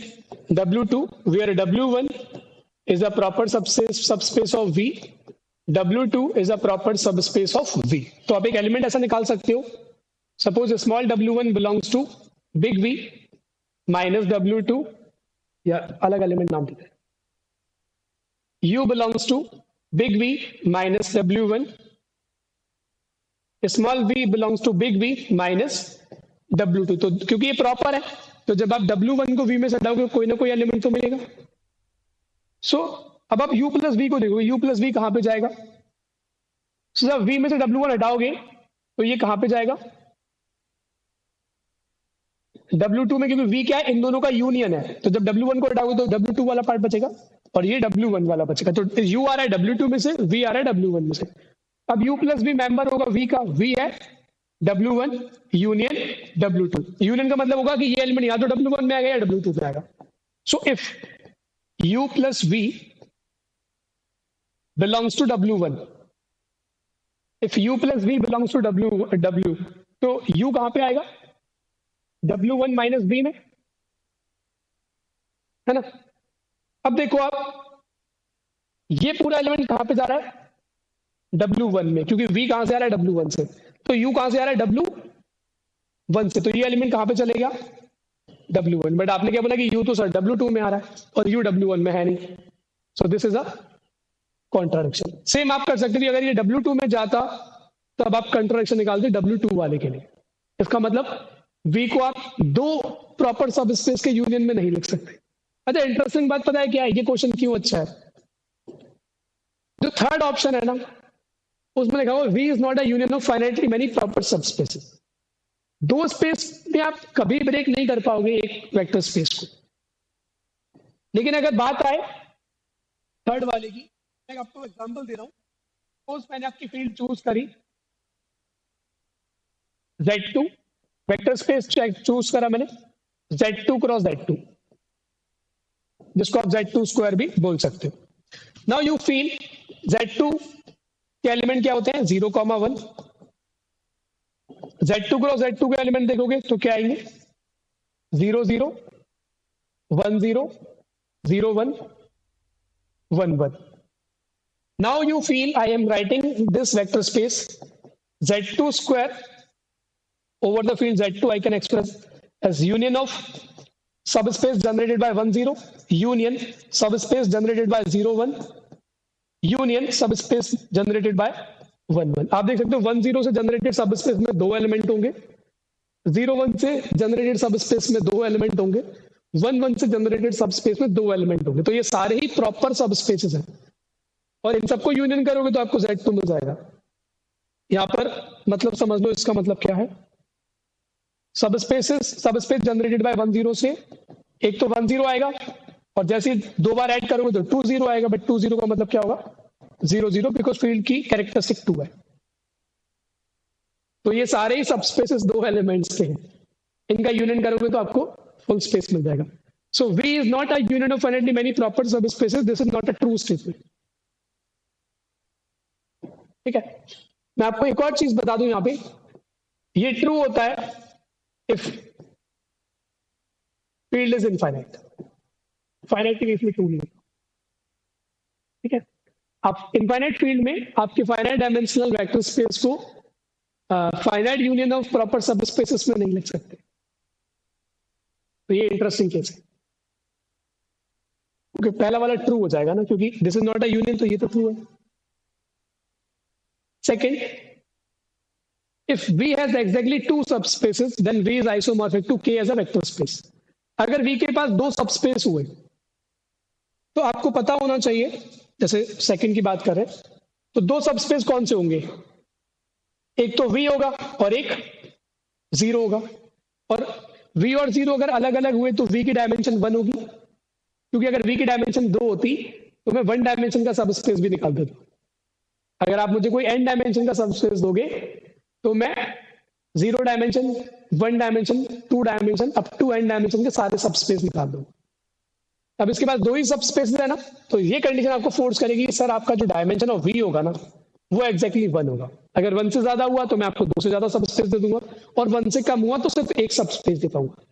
W2, where W1 is a proper subspace of V, W2 is a proper subspace of V. तो आप एक element ऐसा निकाल सकते हो, suppose small W1 belongs to big V minus W2, या अलग element नाम देते हैं, U belongs to big V minus W1, small v belongs to big V minus W2. तो क्योंकि ये प्रॉपर है तो जब आप W1 को V में से हटाओगे कोई ना कोई एलिमेंट तो मिलेगा. सो अब आप U प्लस V को देखोगे, U प्लस V कहां पे जाएगा? so, जब V में से W1 हटाओगे तो ये कहां पे जाएगा? W2 में, क्योंकि V क्या है, इन दोनों का यूनियन है, तो जब W1 को हटाओगे तो W2 वाला पार्ट बचेगा और ये W1 वाला बचेगा. तो U आ रहा है W2 में से, V आ रहा है W1 में से. अब U प्लस V मेंबर होगा V का, V है W1 यूनियन W2. यूनियन का मतलब होगा कि ये एलिमेंट या तो W1 में आएगा या W2 में आएगा. So if U plus V belongs to W1, if U plus V belongs to W, तो U कहां पे आएगा? W1 माइनस V में, है ना. अब देखो आप ये पूरा एलिमेंट कहां पे जा रहा है? W1 में, क्योंकि V कहां से आ रहा है? W1 से. तो U कहां से आ रहा है? W1 से. तो ये एलिमेंट कहां पे चलेगा? W1. बट आपने क्या बोला कि U तो सर W2 में आ रहा है और U W1 में है नहीं. सो this is a contradiction. Same आप कर सकते थे, अगर ये W2 में जाता तब आप कॉन्ट्राडिक्शन निकालते W2 वाले के लिए. इसका मतलब V को आप दो प्रॉपर सब स्पेस के यूनियन में नहीं लिख सकते. अच्छा इंटरेस्टिंग बात पता है क्या है? ये क्वेश्चन क्यों अच्छा है? जो थर्ड ऑप्शन है ना उसमें लिखा हुआ V is not a union of finitely many proper subspaces. दो स्पेस में आप कभी ब्रेक नहीं कर पाओगे एक वेक्टर स्पेस को. लेकिन अगर बात आए थर्ड वाले की, मैं आपको एग्जांपल दे रहा हूं. सपोज मैंने आपकी फील्ड चूज करी Z2, वेक्टर स्पेस चूज करा मैंने Z2 क्रॉस Z2, जिसको आप Z2 स्क्वायर भी बोल सकते हो. नाउ यू फील Z2 के एलिमेंट क्या होते हैं? 0,1. Z2 क्रॉस Z2 के एलिमेंट देखोगे तो क्या आएंगे? 0 0 1 0 0 1 1 1. Now you feel I am writing this vector space Z2 square over the field Z2 I can express as union of subspace generated by 1 0 union subspace generated by 0 1 union subspace generated by 1 1। आप देख सकते हो 1 0 से generated subspace में दो element होंगे, 0 1 से generated subspace में दो एलिमेंट होंगे, 1 1 से जनरेटेड सबस्पेस में दो एलिमेंट होंगे। तो ये सारे ही प्रॉपर सबस्पेसेस हैं और इन सबको यूनियन करोगे तो आपको Z2 मिल जाएगा। यहां पर मतलब समझ लो इसका मतलब क्या है। सबस्पेस जनरेटेड बाय 1 0 से एक तो 1 0 आएगा और जैसे ही दो बार ऐड करोगे तो 2 0 आएगा, बट 2 0 का मतलब क्या होगा 0 0 बिकॉज फील्ड की कैरेक्टरिस्टिक 2 है। तो ये सारे ही सबस्पेसेस दो एलिमेंट्स के हैं, इनका यूनियन करोगे तो आपको फुल स्पेस मिल जाएगा। सो V is not a union of finitely many proper subspaces, this is not a true statement. ठीक है, मैं आपको एक और चीज बता दूं, यहां पे ये ट्रू होता है if field is infinite, finite के केस में ट्रू नहीं है। ठीक है, आप इनफाइनाइट फील्ड में आपके फाइनाइट डायमेंशनल वेक्टर स्पेस को finite union of proper subspaces में नहीं लिख सकते। तो ये इंटरेस्टिंग केस है, क्योंकि पहला वाला ट्रू हो जाएगा ना, क्योंकि this is not a union, तो ये तो ट्रू है। Second, if V has exactly two subspaces, then V is isomorphic to K as a vector space. अगर V के पास दो सबस्पेस हुए तो आपको पता होना चाहिए, जैसे सेकंड की बात करें तो दो सबस्पेस कौन से होंगे, एक तो V होगा और एक 0 होगा। और V और 0 अगर अलग अलग हुए तो V की डायमेंशन 1 होगी, क्योंकि अगर V की डायमेंशन 2 होती तो मैं 1 डायमेंशन का सबस्पेस भी निकाल देता। अगर आप मुझे कोई n डायमेंशन का सबस्पेस दोगे तो मैं 0 dimension, 1 dimension, 2 dimension up to n dimension के सारे सबस्पेस निकाल दूं। अब इसके पास दो ही सबस्पेस है ना, तो ये कंडीशन आपको फोर्स करेगी सर आपका जो डायमेंशन ऑफ V होगा ना वो एग्जैक्टली 1 होगा। अगर 1 से ज्यादा हुआ तो मैं आपको 2 से ज्यादा सबस्पेस दे दूंगा, और 1 से कम हुआ तो सिर्फ एक सबस्पेस दे पाऊंगा।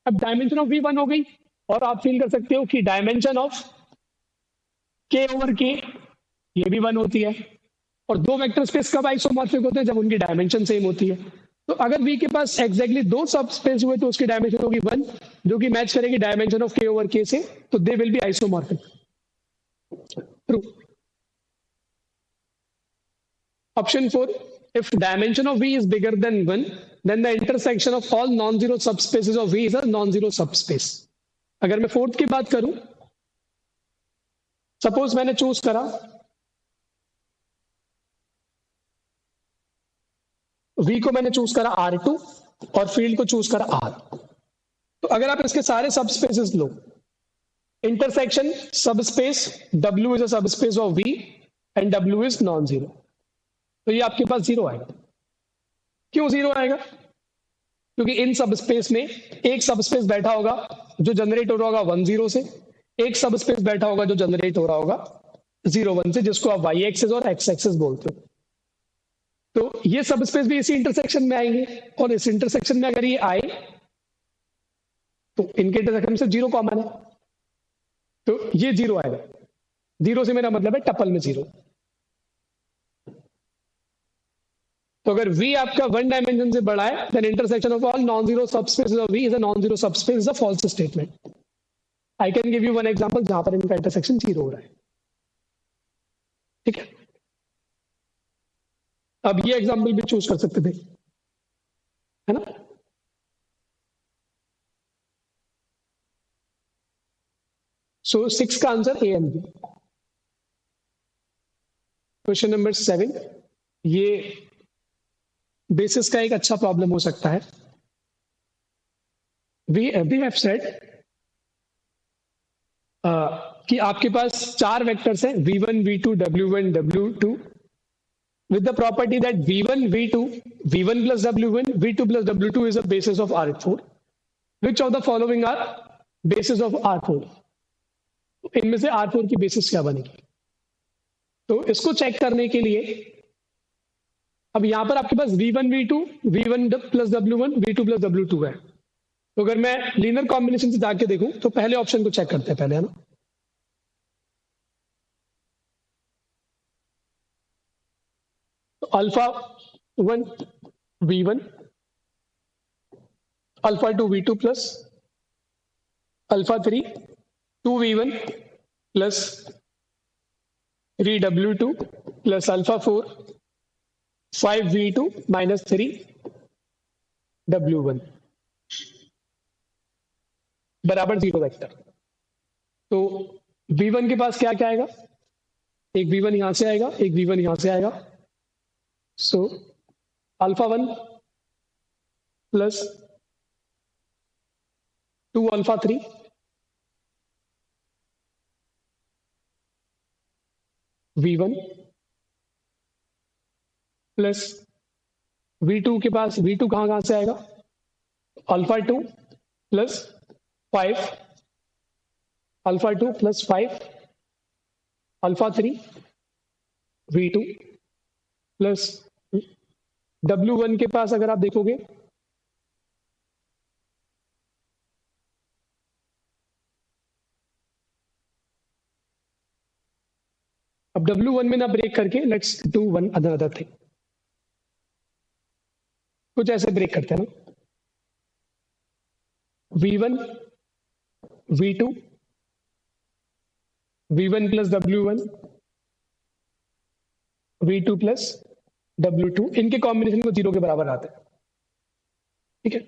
अब डायमेंशन ऑफ V 1 हो गई, और आप फील कर सकते हो कि dimension of K over K ये भी 1 होती है। और दो वेक्टर स्पेस कब आइसोमॉर्फिक होते हैं, जब उनकी डायमेंशन सेम होती है। तो अगर V के पास एग्जैक्टली दो सब स्पेस हुए तो उसकी डायमेंशन होगी 1, जो कि मैच करेगी dimension of K over K से, तो they will be isomorphic. True. Option 4, if dimension of V is bigger than 1, then the intersection of all non-zero subspaces of V is a non-zero subspace. अगर मैं fourth की बात करूं, suppose मैंने choose करा V को, मैंने चूज करा R2 और फील्ड को चूज करा R। तो अगर आप इसके सारे subspaces low, intersection subspace W is a subspace of V and W is non zero, तो ये आपके पास 0 आएगा। क्यों 0 आएगा? क्योंकि इन सबस्पेस में एक सबस्पेस बैठा होगा जो जनरेट हो रहा होगा 1 0 से, एक सबस्पेस बैठा होगा जो जनरेट हो रहा होगा 0 1 से, जिसको आप y एक्सिस और x एक्सिस बोलते हो। तो ये सबस्पेस भी इसी इंटरसेक्शन में आएंगे, और इस इंटरसेक्शन में अगर ये आए तो इनके इंटरसेक्शन से 0 कॉमन है, तो ये 0 आएगा। 0 से मेरा मतलब है टपल में 0। तो अगर V आपका 1 डायमेंशन से बड़ा है, then intersection of all non zero subspaces of V is a non zero subspace, is a false statement. I can give you one example जहां पर इनका इंटरसेक्शन 0 हो रहा है। ठीक है, अब ये एग्जांपल भी चूज कर सकते थे, है ना। सो 6 का answer A and B। Question number 7, ये बेसिस का एक अच्छा प्रॉब्लम हो सकता है। we have said कि आपके पास 4 वेक्टर्स हैं v1 v2 w1 w2 with the property that v1 v2 v1 plus w1 v2 plus w2 is a basis of R4. which of the following are basis of R4? इनमें से R4 की basis क्या बनेगी? तो इसको check करने के लिए अब यहां पर आपके पास v1 v2 v1 plus w1 v2 plus w2 है। तो अगर मैं लीनियर कॉम्बिनेशन से जाके देखूं तो पहले ऑप्शन को चेक करते हैं पहले, है ना। तो alpha 1 v1 alpha 2 v2 plus alpha 3 2v1 plus 3w2 plus alpha 4 5v2 minus 3w1 बराबर 0 वेक्टर। तो v1 के पास क्या क्या आएगा, एक v1 यहां से आएगा, एक v1 यहां से आएगा। So alpha 1 plus 2 alpha 3 v1 plus v2 के पास v2 कहां से आएगा, alpha 2 plus 5 alpha 2 plus 5 alpha 3 v2 plus w1 के पास अगर आप देखोगे अब w1 में ना ब्रेक करके let's do one other thing, कुछ ऐसे ब्रेक करते हैं ना, v1 v2 v1 plus w1 v2 plus w2 इनके कॉम्बिनेशन को 0 के बराबर आते हैं। ठीक है,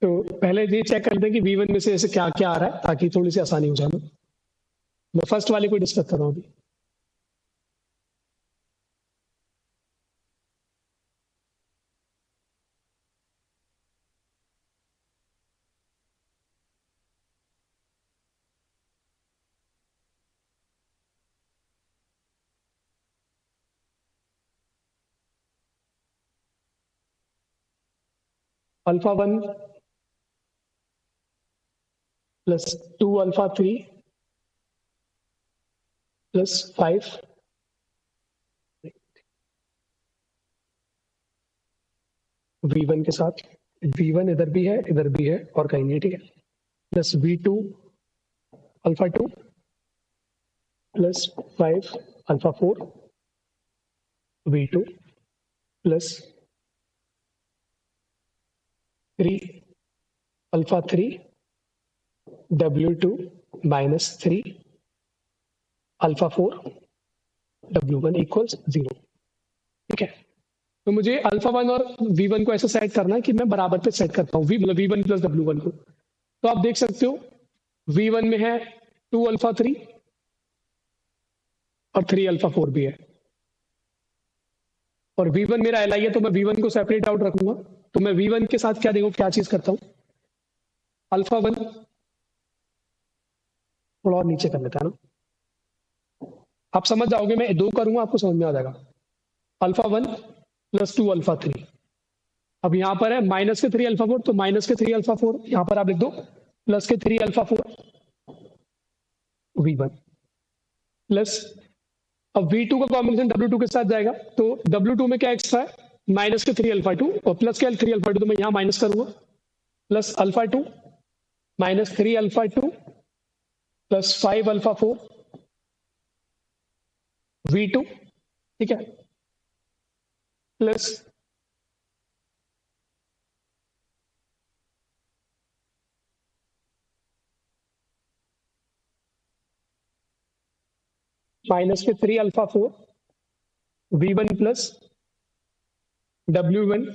तो पहले ये चेक करते हैं कि v1 में से ऐसे क्या क्या आ रहा है ताकि थोड़ी सी आसानी हो जाए। मैं फर्स्ट वाले को डिस्कस कर रहा हूं अभी। Alpha 1 plus 2 alpha 3 plus 5 v1 के साथ, v1 इधर भी है इधर भी है और कहीं नहीं, ठीक है, plus v2 alpha 2 plus 5 alpha 4 v2 plus 3 alpha 3 w2 minus 3 alpha 4 w1 equals 0। ठीक है, तो मुझे अल्फा 1 और v1 को ऐसे सेट करना है कि मैं बराबर पे सेट करता हूँ v1 प्लस w1 को। तो आप देख सकते हो v1 में है 2 अल्फा 3 और 3 अल्फा 4 भी है, और v1 मेरा एल आई है तो मैं v1 को सेपरेट आउट रखूंगा। तो मैं v1 के साथ क्या देखो क्या चीज करता हूं, अल्फा 1 थोड़ा और नीचे कर लेता है ना, आप समझ जाओगे, मैं 2 करूंगा आपको समझ में आ जाएगा। अल्फा 1 प्लस 2 अल्फा 3, अब यहां पर है माइनस के 3 अल्फा 4, तो माइनस के 3 अल्फा 4 यहां पर आप लिख दो, प्लस के 3 अल्फा 4 v1 प्लस, अब v2 का कॉम्बिनेशन w2 के साथ जाएगा, तो w2 में क्या एक्स्ट्रा है, माइनस के 3 अल्फा 2 और प्लस के 3 अल्फा 2, तो मैं यहां माइनस करूंगा, plus alpha 2 minus 3 alpha 2 plus 5 alpha 4 v2, ठीक है, प्लस माइनस के 3 अल्फा 4 v1 प्लस w1,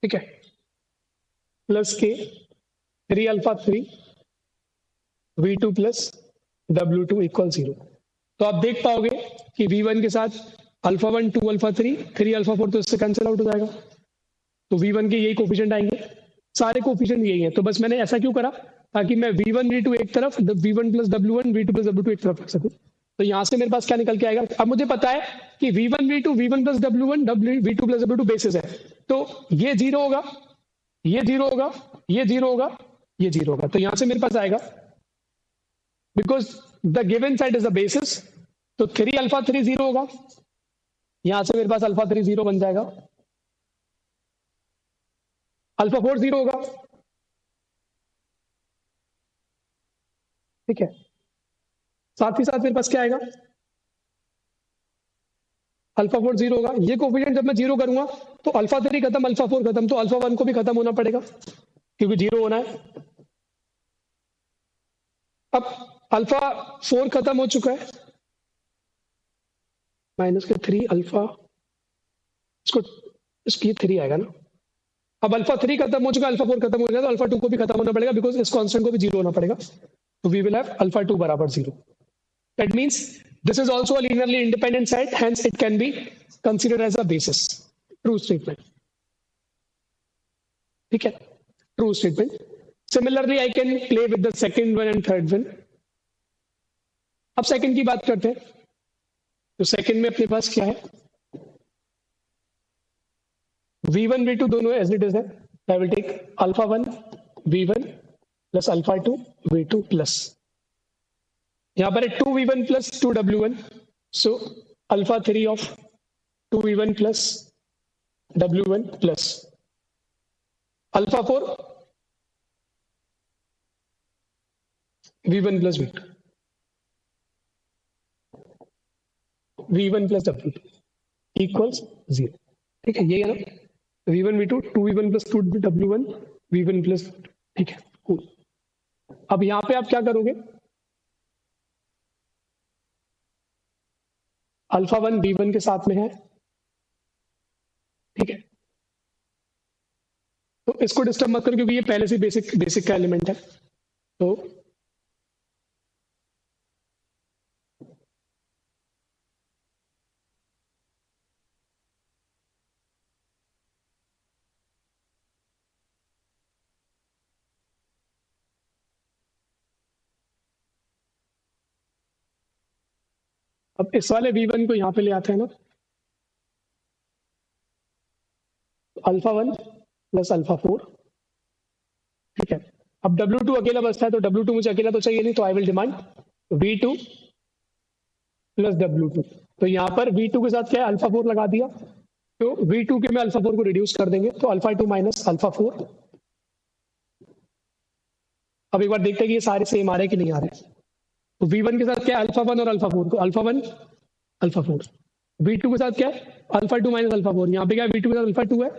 ठीक है, प्लस के 3 alpha 3 v2 plus w2 equal 0। तो आप देख पाओगे कि v1 के साथ अल्फा 1 2 अल्फा 3 3 अल्फा 4 तो इससे कैंसिल आउट हो जाएगा, तो v1 के यही कोफिशिएंट आएंगे, सारे कोफिशिएंट यही हैं। तो बस मैंने ऐसा क्यों करा, ताकि मैं v1 v2 एक तरफ, v1 plus w1 v2 plus w2 एक तरफ रख सकूं। तो यहां से मेरे पास क्या निकल के आएगा, अब मुझे पता है कि v1 v2 v1 plus w1 v2 plus w2 basis है, तो ये 0 होगा, ये 0 होगा, ये 0 होगा, ये 0 होगा। तो यहां से मेरे पास आएगा because the given side is the basis, तो 3 अल्फा 3 0 होगा, यहां से मेरे पास अल्फा 3 0 बन जाएगा, अल्फा 4 0 होगा, ठीक है, साथ ही साथ मेरे पास क्या आएगा, अल्फा 4 जीरो होगा। ये कोफिशिएंट जब मैं जीरो करूंगा तो अल्फा 3 खत्म, अल्फा 4 खत्म, तो अल्फा 1 को भी खत्म होना पड़ेगा क्योंकि जीरो होना है। अब अल्फा 4 खत्म हो चुका है, माइनस के 3 अल्फा, इसको इसकी 3 आएगा ना। अब अल्फा 3 खत्म हो चुका है, अल्फा 4 खत्म हो गया, तो अल्फा 2 को भी खत्म होना पड़ेगा बिकॉज इस कांस्टेंट को भी जीरो होना पड़ेगा। तो वी विल हैव अल्फा 2 बराबर zero. That means this is also a linearly independent set, hence it can be considered as a basis. True statement, ठीक है, true statement. Similarly I can play with the second one and third one. अब second की बात करते हैं। तो second में अपने पास क्या है, v1 v2 दोनों एज इट इज है। I will take alpha 1 v1 plus alpha 2 v2 plus, यहां पर है 2v1 plus 2w1, so alpha 3 of 2v1 plus w1 plus alpha 4 v1 plus v2 v1 plus w2 equals zero. ठीक है, ये है ना, v1 v2 2v1 plus 2w1 v1 plus, ठीक है कूल। अब यहां पे आप क्या करोगे, अल्फा 1 v1 के साथ में है, ठीक है, तो इसको डिस्टर्ब मत करो क्योंकि ये पहले से बेसिक बेसिक का एलिमेंट है। तो अब इस वाले v1 को यहां पे ले आते हैं ना, अल्फा 1 प्लस अल्फा 4, ठीक है। अब W2 अकेला बचता है, तो W2 मुझे अकेला तो चाहिए नहीं, तो I will demand V2 plus W2। तो यहां पर V2 के साथ क्या है, अल्फा 4 लगा दिया, तो V2 के में अल्फा 4 को रिड्यूस कर देंगे, तो अल्फा 2 माइनस अल्फा 4। अब एक बार देखते हैं कि ये सारे सेम आ रहे हैं कि नहीं आ रहे। तो V1 के साथ क्या है, अल्फा 1 और अल्फा 4, तो अल्फा 1 अल्फा 4। V2 के साथ क्या है, अल्फा 2 माइनस अल्फा 4, यहाँ पे क्या है, V2 के साथ अल्फा 2 है,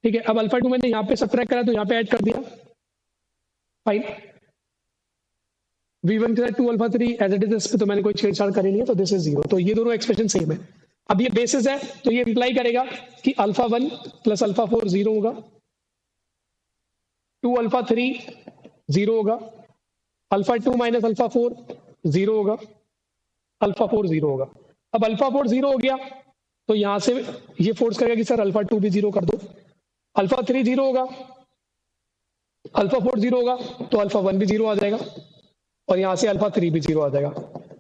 ठीक है। अब अल्फा 2 मैंने यहाँ पे सबट्रैक्ट करा तो यहाँ पे ऐड कर दिया, फाइन। V1 के साथ 2 अल्फा 3 एज इट इज, इस पे तो मैंने कोई छेड़छाड़ करी नहीं है, तो दिस इज जीरो। तो ये दोनों एक्सप्रेशन सेम है। अब ये बेसिस है, तो ये इंप्लाई करेगा कि अल्फा 1 प्लस अल्फा 4 जीरो होगा, 2 अल्फा 3 जीरो होगा, अल्फा 2 माइनस अल्फा 4 जीरो होगा, अल्फा 4 जीरो होगा। अब अल्फा 4 जीरो हो गया तो यहां से ये फोर्स करेगा कि सर अल्फा 2 भी जीरो कर दो, अल्फा 3 जीरो होगा, अल्फा 4 जीरो होगा, तो अल्फा 1 भी जीरो आ जाएगा, और यहां से अल्फा 3 भी जीरो आ जाएगा।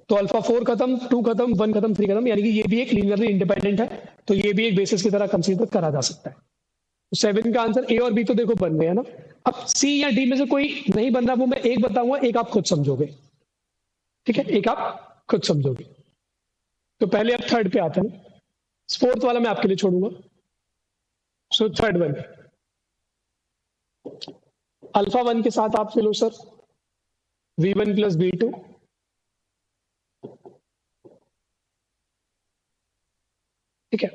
तो अल्फा 4 खत्म, 2 खत्म, 1 खत्म, 3 खत्म, यानी कि ये भी एक लीनियरली इंडिपेंडेंट है, तो ये भी एक बेसिस की तरह कंसीडर करा जा सकता है। तो 7 का आंसर ए और बी तो देखो बन गया ना। अब सी या डी में से कोई नहीं बन रहा, वो मैं एक बताऊंगा, एक आप खुद समझोगे, ठीक है, एक आप खुद समझोगे। तो पहले आप थर्ड पे आते हैं, फोर्थ वाला मैं आपके लिए छोड़ूंगा। सो थर्ड वन, अल्फा 1 के साथ आप ले लो सर v1 प्लस v2, ठीक है।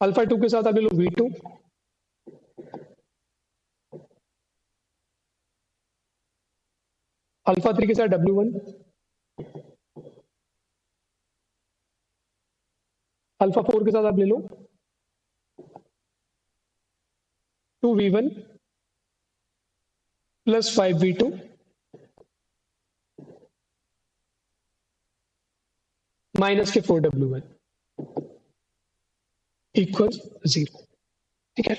अल्फा 2 के साथ आप ले लो v2, अल्फा 3 के साथ w1, अल्फा 4 के साथ आप ले लो 2v1 प्लस 5v2 माइनस के 4w1 इक्वल जीरो, ठीक है।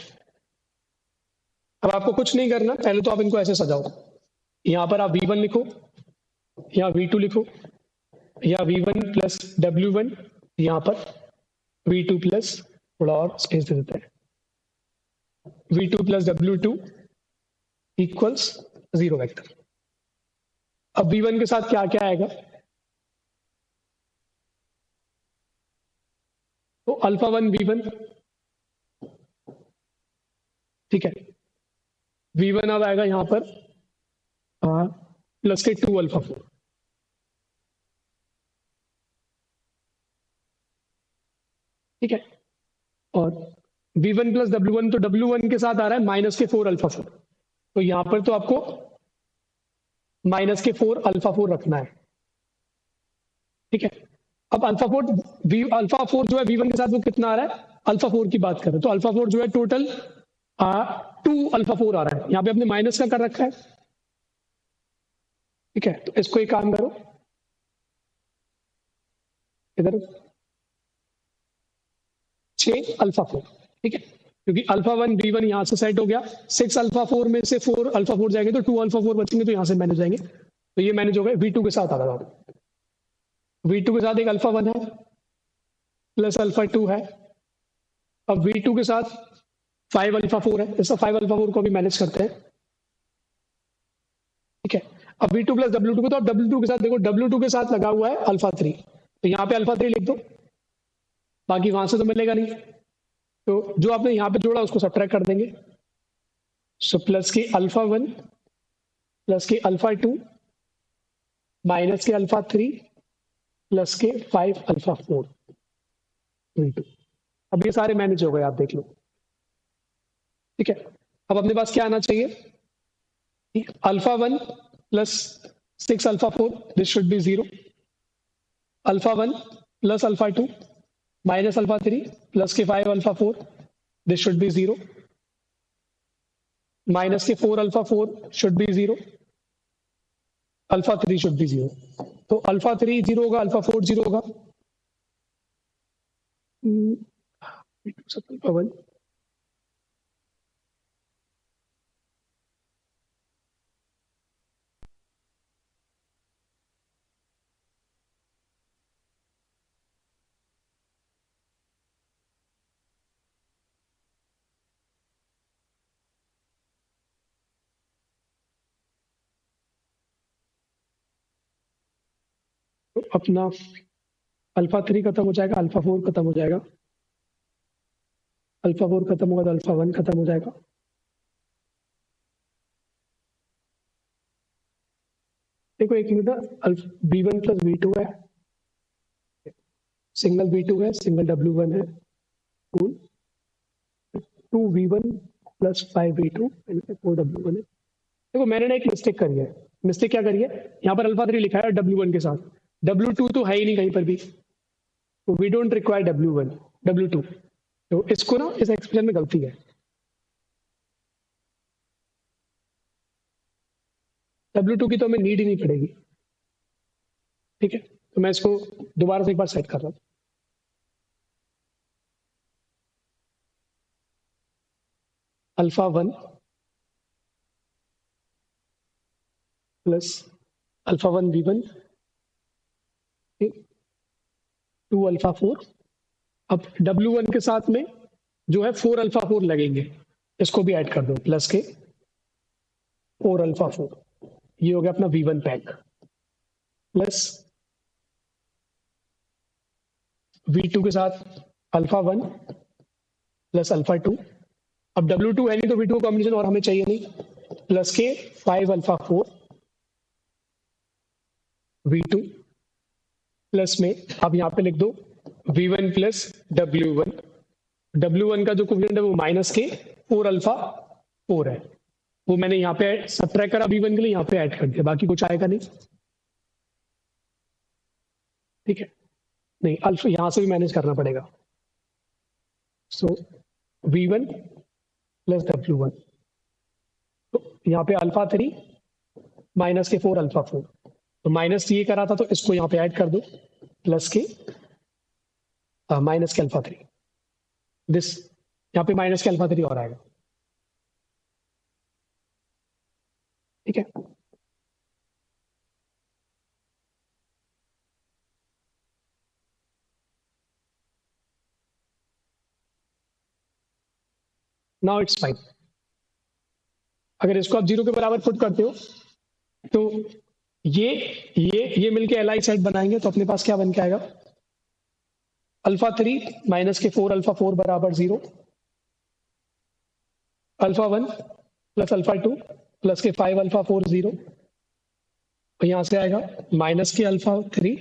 अब आपको कुछ नहीं करना, पहले तो आप इनको ऐसे सजाओ, यहां पर आप v1 लिखो, यहाँ v2 लिखो, या v1 प्लस w1, यहां पर v2 प्लस, थोड़ा और स्पेस दे देते हैं, v2 plus w2 equals zero vector. अब v1 के साथ क्या क्या आएगा, तो अल्फा 1 v1, ठीक है, v1 अब आएगा यहां पर प्लस के 2 अल्फा 4, ठीक है, और V1 प्लस W1, तो W1 के साथ आ रहा है माइनस के 4 अल्फा 4, तो यहां पर तो आपको माइनस के 4 अल्फा 4 रखना है। ठीक है, अब अल्फा 4 जो है V1 के साथ वो कितना आ रहा है, अल्फा 4 की बात करें तो अल्फा 4 जो है टोटल 2 अल्फा 4 आ रहा है, यहां पे आपने माइनस का कर रखा है। ठीक है, तो इसको एक काम करो, इधर 6 अल्फा 4। ठीक है, क्योंकि अल्फा 1 V1 यहां से सेट हो गया, 6 अल्फा 4 में से 4 अल्फा 4 जाएंगे तो 2 अल्फा 4 बचेंगे, तो यहां से मैनेज जाएंगे, तो ये मैनेज हो गए। V2 के साथ आ रहा है, V2 के साथ एक अल्फा 1 है प्लस अल्फा 2 है, अब V2 के साथ 5 अल्फा 4 है, इसका 5 अल्फा 4 को भी मैनेज करते हैं। ठीक है, अब V2 प्लस W2 को, तो अब W2 के साथ देखो, W2 के साथ लगा हुआ है अल्फा 3, तो यहाँ पे अल्फा 3 लिख दो, बाकी वहां से तो मिलेगा नहीं, तो जो आपने यहाँ पे जोड़ा उसको सब्ट्रैक्ट कर देंगे। सो प्लस की अल्फा 1 प्लस की अल्फा 2 माइनस के अल्फा 3 प्लस के 5 अल्फा 4 V2। अब ये सारे मैनेज हो गए, आप देख लो। ठीक है, अब अपने पास क्या आना चाहिए, alpha 1 plus 6 alpha 4, this should be 0, alpha 1 plus alpha 2 minus alpha 3 plus के 5 alpha 4, this should be 0, minus के 4 alpha 4 should be 0, alpha 3 should be 0, तो अल्फा 3 0 होगा, अल्फा 4 0 होगा। अल्फा 1 तो अपना अल्फा 3 खत्म हो जाएगा, अल्फा 4 खत्म हो जाएगा, अल्फा 4 खत्म होगा तो अल्फा 1 खत्म हो जाएगा। देखो एक मिनट, V1 प्लस V2 है, सिंगल V2 है, सिंगल W1 है, 2V1 प्लस 5V2 4W1 है। देखो मैंने ना एक मिस्टेक करी है, मिस्टेक क्या करी है, यहाँ पर अल्फा 3 लिखा है W1 के साथ, W2 तो है ही नहीं कहीं पर भी, तो we don't require W1 W2, तो इसको ना इस एक्सप्रेशन में गलती है, W2 की तो हमें नीड ही नहीं पड़ेगी। ठीक है, तो मैं इसको दोबारा से एक बार सेट कर रहा हूँ, alpha 1 plus alpha 1 V1 2 alpha 4, अब W1 के साथ में जो है 4 अल्फा 4 लगेंगे, इसको भी ऐड कर दो, प्लस के 4 अल्फा 4, ये हो गया अपना V1 पैक, प्लस V2 के साथ अल्फा 1 प्लस अल्फा 2, अब W2 है नहीं तो V2 कॉम्बिनेशन और हमें चाहिए नहीं, प्लस के 5 अल्फा 4 V2 प्लस में अब यहां पे लिख दो V1 प्लस W1, W1 का जो कोफिशिएंट है वो माइनस के 4 अल्फा 4 है, वो मैंने यहाँ पे सब्ट्रैक्ट करा V1 के लिए, यहाँ पे ऐड कर दिया, बाकी कुछ आएगा नहीं। ठीक है, नहीं अल्फा यहां से भी मैनेज करना पड़ेगा, सो V1 प्लस W1, तो यहाँ पे अल्फा 3 माइनस के 4 अल्फा 4, तो माइनस ये करा था तो इसको यहाँ पे ऐड कर दो, प्लस के माइनस के अल्फा 3, दिस यहाँ पे माइनस के अल्फा 3 और आएगा। ठीक है, नाउ इट्स फाइन। अगर इसको आप 0 के बराबर पुट करते हो तो ये मिलके एल आई सेट बनाएंगे, तो अपने पास क्या बन के आएगा, अल्फा 3 माइनस के 4 अल्फा 4 बराबर 0, अल्फा 1 प्लस अल्फा 2 प्लस के 5 अल्फा 4 0, और यहां से आएगा माइनस के अल्फा 3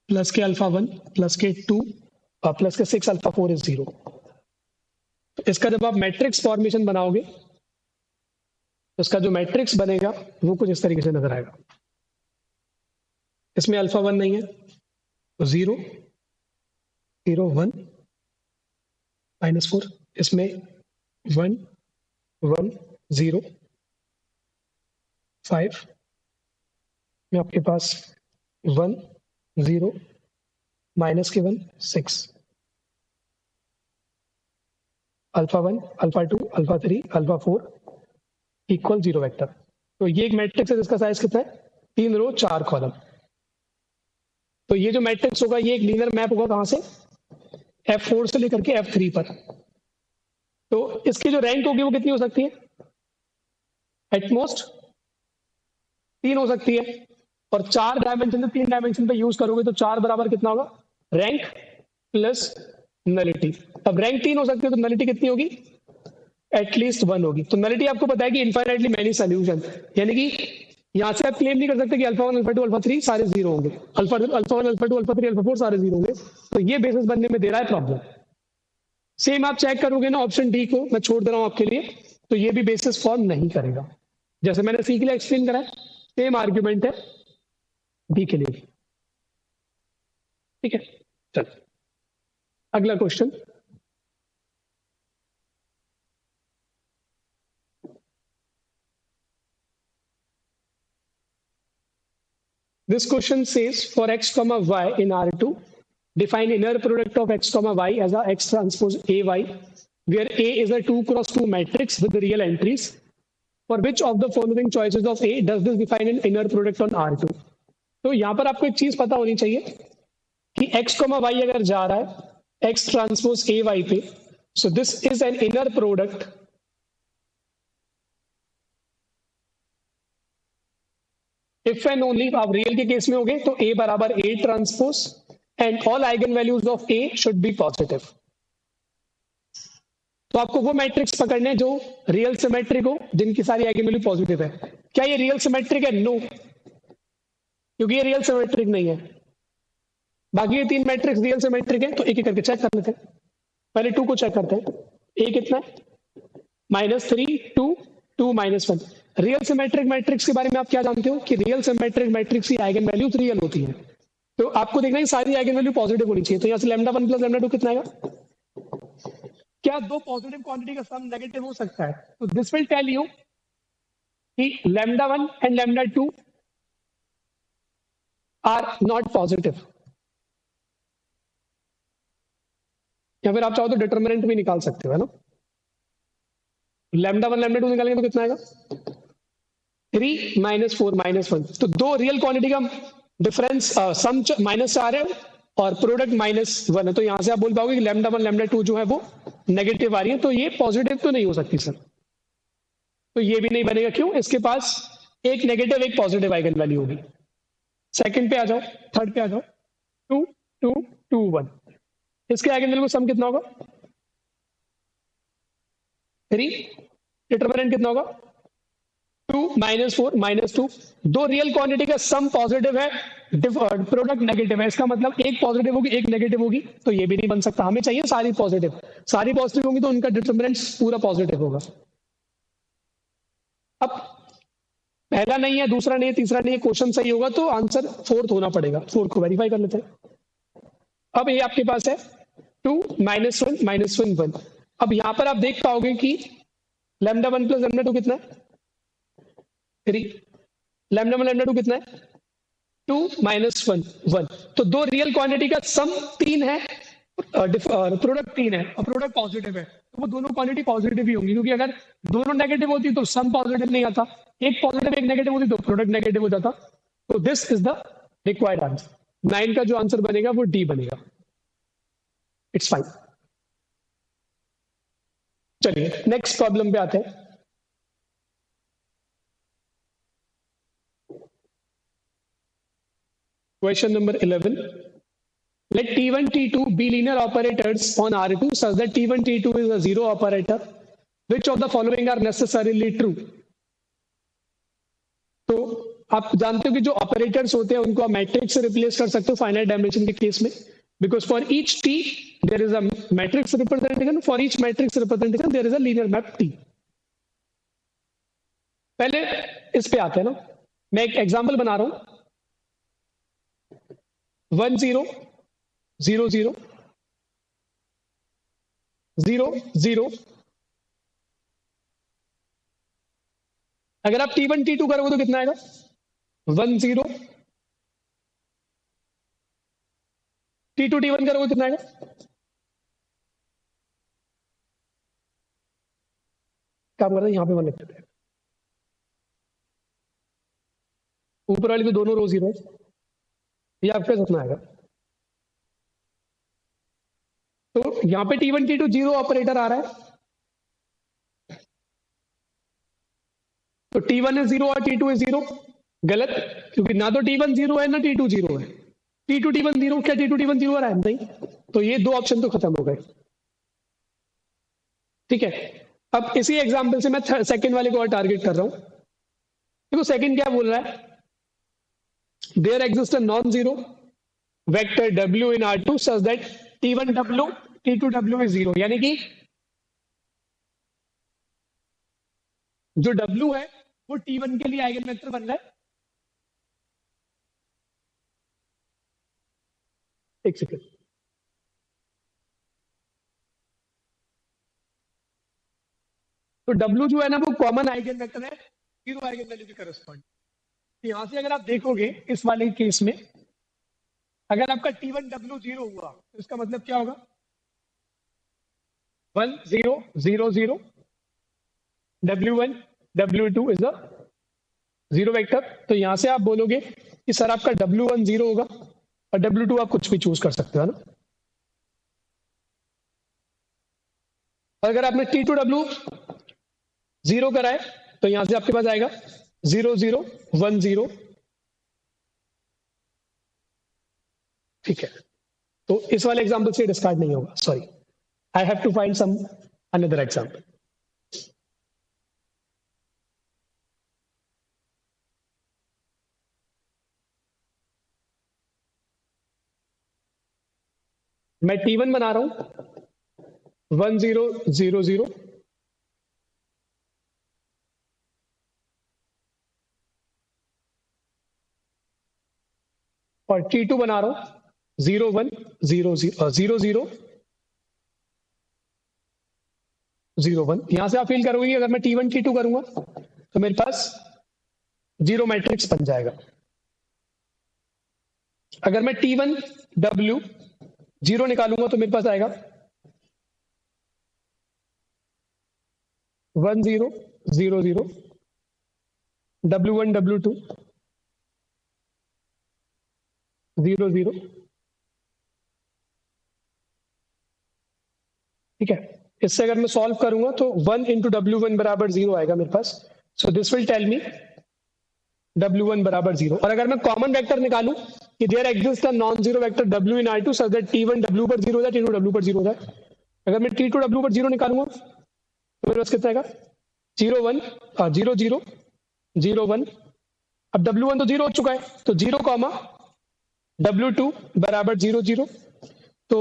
प्लस के अल्फा 1 प्लस के 2 प्लस के 6 अल्फा 4 इज 0। तो इसका जब आप मैट्रिक्स फॉर्मेशन बनाओगे तो इसका जो मैट्रिक्स बनेगा वो कुछ इस तरीके से नजर आएगा। इसमें अल्फा 1 नहीं है तो 0 0 1 -4, इसमें 1 1 0 5 में आपके पास 1 0 माइनस के 1 6 alpha 1 alpha 2 alpha 3 alpha 4 equal 0 vector. तो ये एक मैट्रिक्स है जिसका साइज कितना है 3 रो 4 कॉलम। तो ये जो मैट्रिक्स होगा ये एक लीनियर मैप होगा कहां से F4 से लेकर के F3 पर। तो इसकी जो रैंक होगी वो कितनी हो सकती है एटमोस्ट 3 हो सकती है और 4 डायमेंशन से 3 डायमेंशन पे यूज करोगे तो 4 बराबर कितना होगा रैंक प्लस नलिटी। अब रैंक 3 हो सकती है तो नलिटी कितनी होगी एटलीस्ट 1 होगी। तो नलिटी आपको पता है कि इनफाइनाइटली मैनी सॉल्यूशन, यानी कि यहां से आप क्लेम नहीं कर सकते कि अल्फा 1 अल्फा 2 अल्फा 3 सारे 0 होंगे, अल्फा 1 अल्फा 2 अल्फा 3 अल्फा 4 सारे 0 होंगे। तो ये बेसिस बनने में दे रहा है प्रॉब्लम। सेम आप चेक करोगे ना ऑप्शन डी को, मैं छोड़ दे रहा हूं आपके लिए, तो ये भी बेसिस फॉर्म नहीं करेगा। जैसे मैंने सी के लिए एक्सप्लेन करा है सेम आर्ग्यूमेंट है डी के लिए भी। ठीक है, चल अगला question. This question says for x comma y in R2, define inner product of x comma y as a x transpose AY, where A is a 2 cross 2 matrix with real entries. For which of the following choices of A does this define an inner product on R2? तो यहाँ पर आपको एक चीज पता होनी चाहिए कि x comma y अगर जा रहा है x transpose AY पे, so this is an inner product if and only. आप रियल के केस में हो गए तो A बराबर A transpose and all eigen values of A should be positive. तो आपको वो मैट्रिक्स पकड़ने जो रियल सिमेट्रिक हो, जिनकी सारी आइगन वैल्यू पॉजिटिव है। क्या ये रियल सिमेट्रिक है? नो, क्योंकि ये रियल सिमेट्रिक नहीं है। बाकी ये 3 मैट्रिक्स रियल सिमेट्रिक है। तो एक एक करके चेक कर लेते हैं। पहले 2 को चेक करते हैं। A कितना है -3 2 2 -1। रियल सिमेट्रिक मैट्रिक्स के बारे में आप क्या जानते हो कि रियल सिमेट्रिक मैट्रिक्स की आइगन वैल्यूज रियल होती है। तो आपको देखना है सारी आइगन वैल्यू पॉजिटिव होनी चाहिए। तो यहाँ से λ1 + λ2 कितना आएगा? क्या 2 पॉजिटिव क्वांटिटी का सम नेगेटिव हो सकता है? तो दिस विल टेल यू कि λ1 एंड λ2 आर नॉट पॉजिटिव। या फिर आप चाहो तो डिटरमिनेंट भी निकाल सकते हो, है ना। λ1 λ2 निकालेंगे तो कितना आएगा 3 -4 -1। तो 2 रियल क्वांटिटी का डिफरेंस सम माइनस आ रहा है और प्रोडक्ट -1 है। तो यहां से आप बोल पाओगे कि λ1 λ2 जो है वो नेगेटिव आ रही है। तो ये पॉजिटिव तो नहीं हो सकती सर। तो ये भी नहीं बनेगा। क्यों? इसके पास एक नेगेटिव एक पॉजिटिव आइगन वैल्यू होगी। सेकंड पे आ जाओ, थर्ड पे आ जाओ, 2 2 2 1। इसके आइगन वैल्यू का सम कितना होगा 3। डिटरमिनेंट कितना होगा 2 -4 -2। 2 रियल क्वांटिटी का सम पॉजिटिव है, प्रोडक्ट नेगेटिव है। इसका मतलब एक पॉजिटिव होगी एक नेगेटिव होगी। तो ये भी नहीं बन सकता। हमें चाहिए सारी पॉजिटिव। सारी पॉजिटिव होंगी तो उनका डिटरमिनेंट पूरा पॉजिटिव होगा। अब पहला नहीं है, दूसरा नहीं है, तीसरा नहीं है, क्वेश्चन सही होगा तो आंसर 4th होना पड़ेगा। 4th को वेरीफाई कर लेते हैं। अब ये आपके पास है 2 -1 -1 1। अब यहां पर आप देख पाओगे कि λ1 + λ2 कितना है 3। λ1 λ2 कितना है 2 -1 1। तो 2 रियल क्वांटिटी का सम 3 है, प्रोडक्ट 3 है और प्रोडक्ट पॉजिटिव है। तो वो दोनों क्वांटिटी पॉजिटिव ही होंगी, क्योंकि अगर दोनों नेगेटिव होती तो सम पॉजिटिव नहीं आता। एक पॉजिटिव एक नेगेटिव होती तो प्रोडक्ट नेगेटिव हो जाता। तो this is the required answer. 9 का जो आंसर बनेगा वो डी बनेगा। It's fine. चलिए नेक्स्ट प्रॉब्लम पे आते हैं। Question number 11। Let T1 T2 be linear operators on R2 such that T1 T2 is a zero operator. Which of the following are necessarily true? तो आप जानते हो कि जो ऑपरेटर्स होते हैं उनको आप मैट्रिक्स से रिप्लेस कर सकते हो फाइनाइट डायमेंशन के केस में। because for each t there is a matrix representation, for each matrix representation there is a linear map T. पहले इस पे आते हैं ना, मैं एक एग्जांपल बना रहा हूं 1 0 0 0 0 0। अगर आप T1 T2 करोगे तो कितना आएगा 1 0, T2 T1 करोगे कितना आएगा काम करते हैं यहां पे 1 लिखते हैं, ऊपर वाली तो दोनों रो जीरो, ये आपके पास कितना आएगा। तो यहां पे T1 T2 जीरो ऑपरेटर आ रहा है, तो T1 is 0 और T2 is 0, गलत, क्योंकि ना तो T1 0 है ना T2 0 है। T2 T1 0, क्या T2 T1 0 आ रहा है नहीं, तो ये दो ऑप्शन तो खत्म हो गए। ठीक है, अब इसी एग्जांपल से मैं सेकंड वाले को और टारगेट कर रहा हूं। देखो सेकंड क्या बोल रहा है, there exist a non zero vector W in R2 such that T1 W T2 W is 0, यानी कि जो W है वो T1 के लिए आइगन वेक्टर बन रहा है। एक सेकंड, तो W जो है ना वो कॉमन आइगन वेक्टर है जीरो आइगन वैल्यू के करस्पॉन्ड। यहां से अगर आप देखोगे इस वाले केस में, अगर आपका T1 W 0 हुआ तो इसका मतलब क्या होगा 1 0 0 0 W1 W2 is a zero vector. तो यहां से आप बोलोगे कि सर आपका W1 0 होगा और W2 आप कुछ भी चूज कर सकते हो ना। अगर आपने T2 W 0 करा है तो यहां से आपके पास आएगा 0 0 1 0। ठीक है, तो इस वाले एग्जांपल से डिस्कार्ड नहीं होगा, sorry, I have to find some another example. मैं T1 बना रहा हूं 1 0 0 0, और T2 बना रहा हूं 0 1 0 0 0 0 0 1। यहां से आप फील करोगे अगर मैं T1 T2 करूंगा तो मेरे पास जीरो मैट्रिक्स बन जाएगा। अगर मैं T1 W 0 निकालूंगा तो मेरे पास आएगा 1 0 0 0 W1 W2 0 0। ठीक है, इससे अगर मैं सॉल्व करूंगा तो 1 इंटू W1 बराबर 0 आएगा मेरे पास। So this will tell me W1 बराबर 0। और अगर मैं कॉमन वेक्टर निकालूं कि there exist a non zero vector W in R2 such that T1 W पर 0 हो जाए, T2 W पर 0 हो जाए। अगर मैं T2 W पर 0 निकालूंगा तो मेरे पास कितना आएगा 0 1 0 0 0 1। अब W1 तो 0 हो चुका है, तो 0 कॉमा W2 बराबर 0 0। तो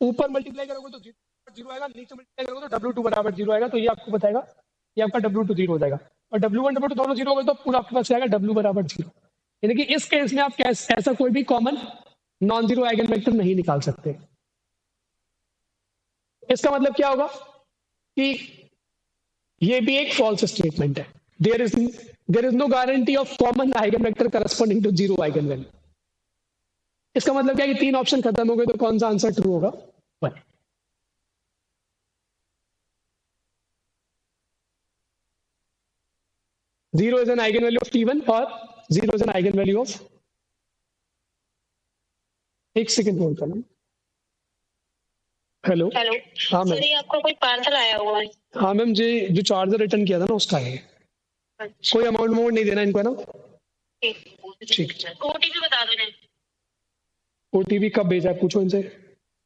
ऊपर मल्टीप्लाई करोगे तो 0 आएगा, नीचे मल्टीप्लाई करोगे तो W2 बराबर 0 आएगा। तो ये आपको बताएगा ये आपका W2 0 हो जाएगा, और W1 W2 दोनों 0 हो गए तो पूरा आपके पास आएगा W बराबर 0। यानी कि इस केस में आप ऐसा कोई भी common noun zero eigen vector नहीं निकाल सकते। इसका मतलब क्या होगा कि ये भी एक फॉल्स स्टेटमेंट है। There is no guarantee of common eigenvector corresponding to zero eigenvalue. इसका मतलब क्या है कि तीन ऑप्शन खत्म हो गए तो कौन सा आंसर ट्रू होगा 1। Zero is an eigen value of T1 और zero is an eigen value of, एक सेकंड होल्ड करना। हेलो हेलो, हाँ मैम, सर ये आपका कोई पार्सल आया हुआ है? हाँ मैम जी, जो चार्जर रिटर्न किया था ना उसका है। अच्छा, कोई अमाउंट नहीं देना इनको है ना। ठीक, ओटीपी बता दो ना। ओटीपी कब भेजा है पूछो इनसे।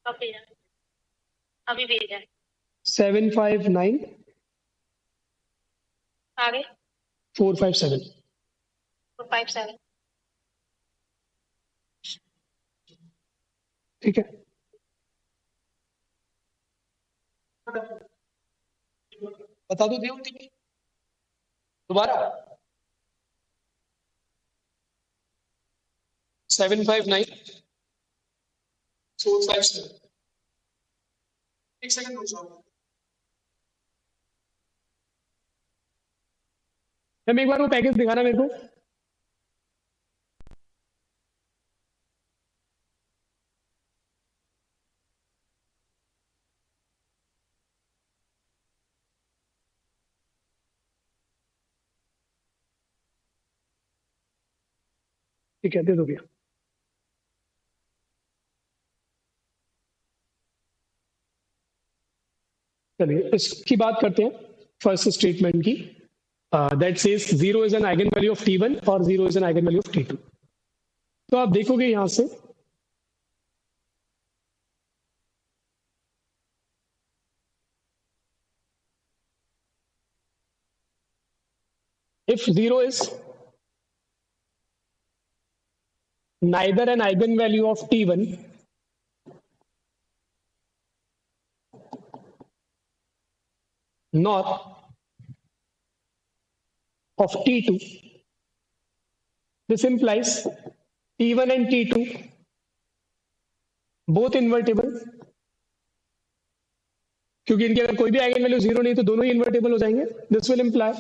कब भेजा? अभी भेजा है। 759 आगे 457। 457। ठीक है। बता दो दिया उनकी दोबारा 759 457 एक सेकंड रुक जाओ एक बार वो पैकेज दिखाना मेरे को ठीक है दे दो भैया चलिए इसकी बात करते हैं फर्स्ट स्टेटमेंट की that says 0 is an eigen value of t1 और 0 is an eigen value of t2 तो आप देखोगे यहां से if 0 is neither an eigenvalue of t1 nor of t2, this implies t1 and t2 both invertible क्योंकि इनकी अगर कोई भी आइगन वैल्यू जीरो नहीं तो दोनों ही इन्वर्टेबल हो जाएंगे this will imply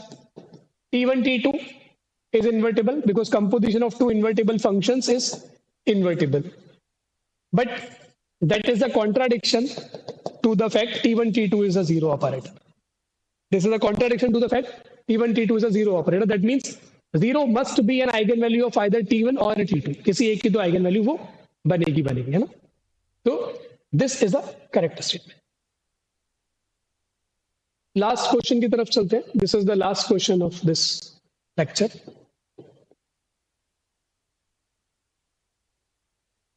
t1 t2 is invertible because composition of two invertible functions is invertible but that is a contradiction to the fact t1 t2 is a zero operator. This is a contradiction to the fact t1 t2 is a zero operator. That means 0 must be an eigenvalue of either t1 or t2. किसी एक की तो eigenvalue वो बनेगी है ना. तो this is a correct statement. Last question की तरफ चलते हैं. This is the last question of this lecture.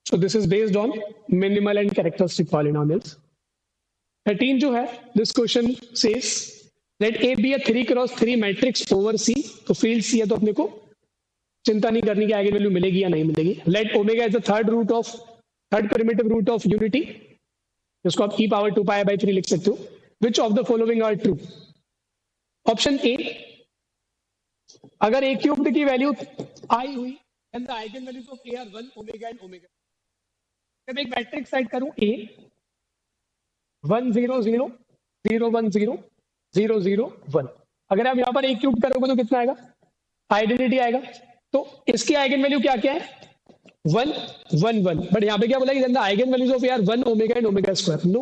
So this is based on minimal and characteristic polynomials. 13 जो है this question says let A be a 3x3 matrix over C. तो field C है तो अपने को चिंता नहीं करनी कि आइगन वैल्यू मिलेगी या नहीं मिलेगी. Let omega is the third primitive root of unity. जिसको आप e power 2 pi by 3 लिख सकते हो. Which of the following are true? Option A. अगर A cubed की वैल्यू आई हुई then the eigenvalues of A are 1 omega and omega. जब एक मैट्रिक्स साइड करूं A 1 0 0 0 1 0 0 0 1 अगर आप यहां पर A क्यूब करोगे तो कितना आएगा आइडेंटिटी आएगा. तो इसकी आइगन वैल्यू क्या क्या है 1 1 1 बट यहां पे क्या बोला कि the eigenvalues of A are 1 omega and omega square. No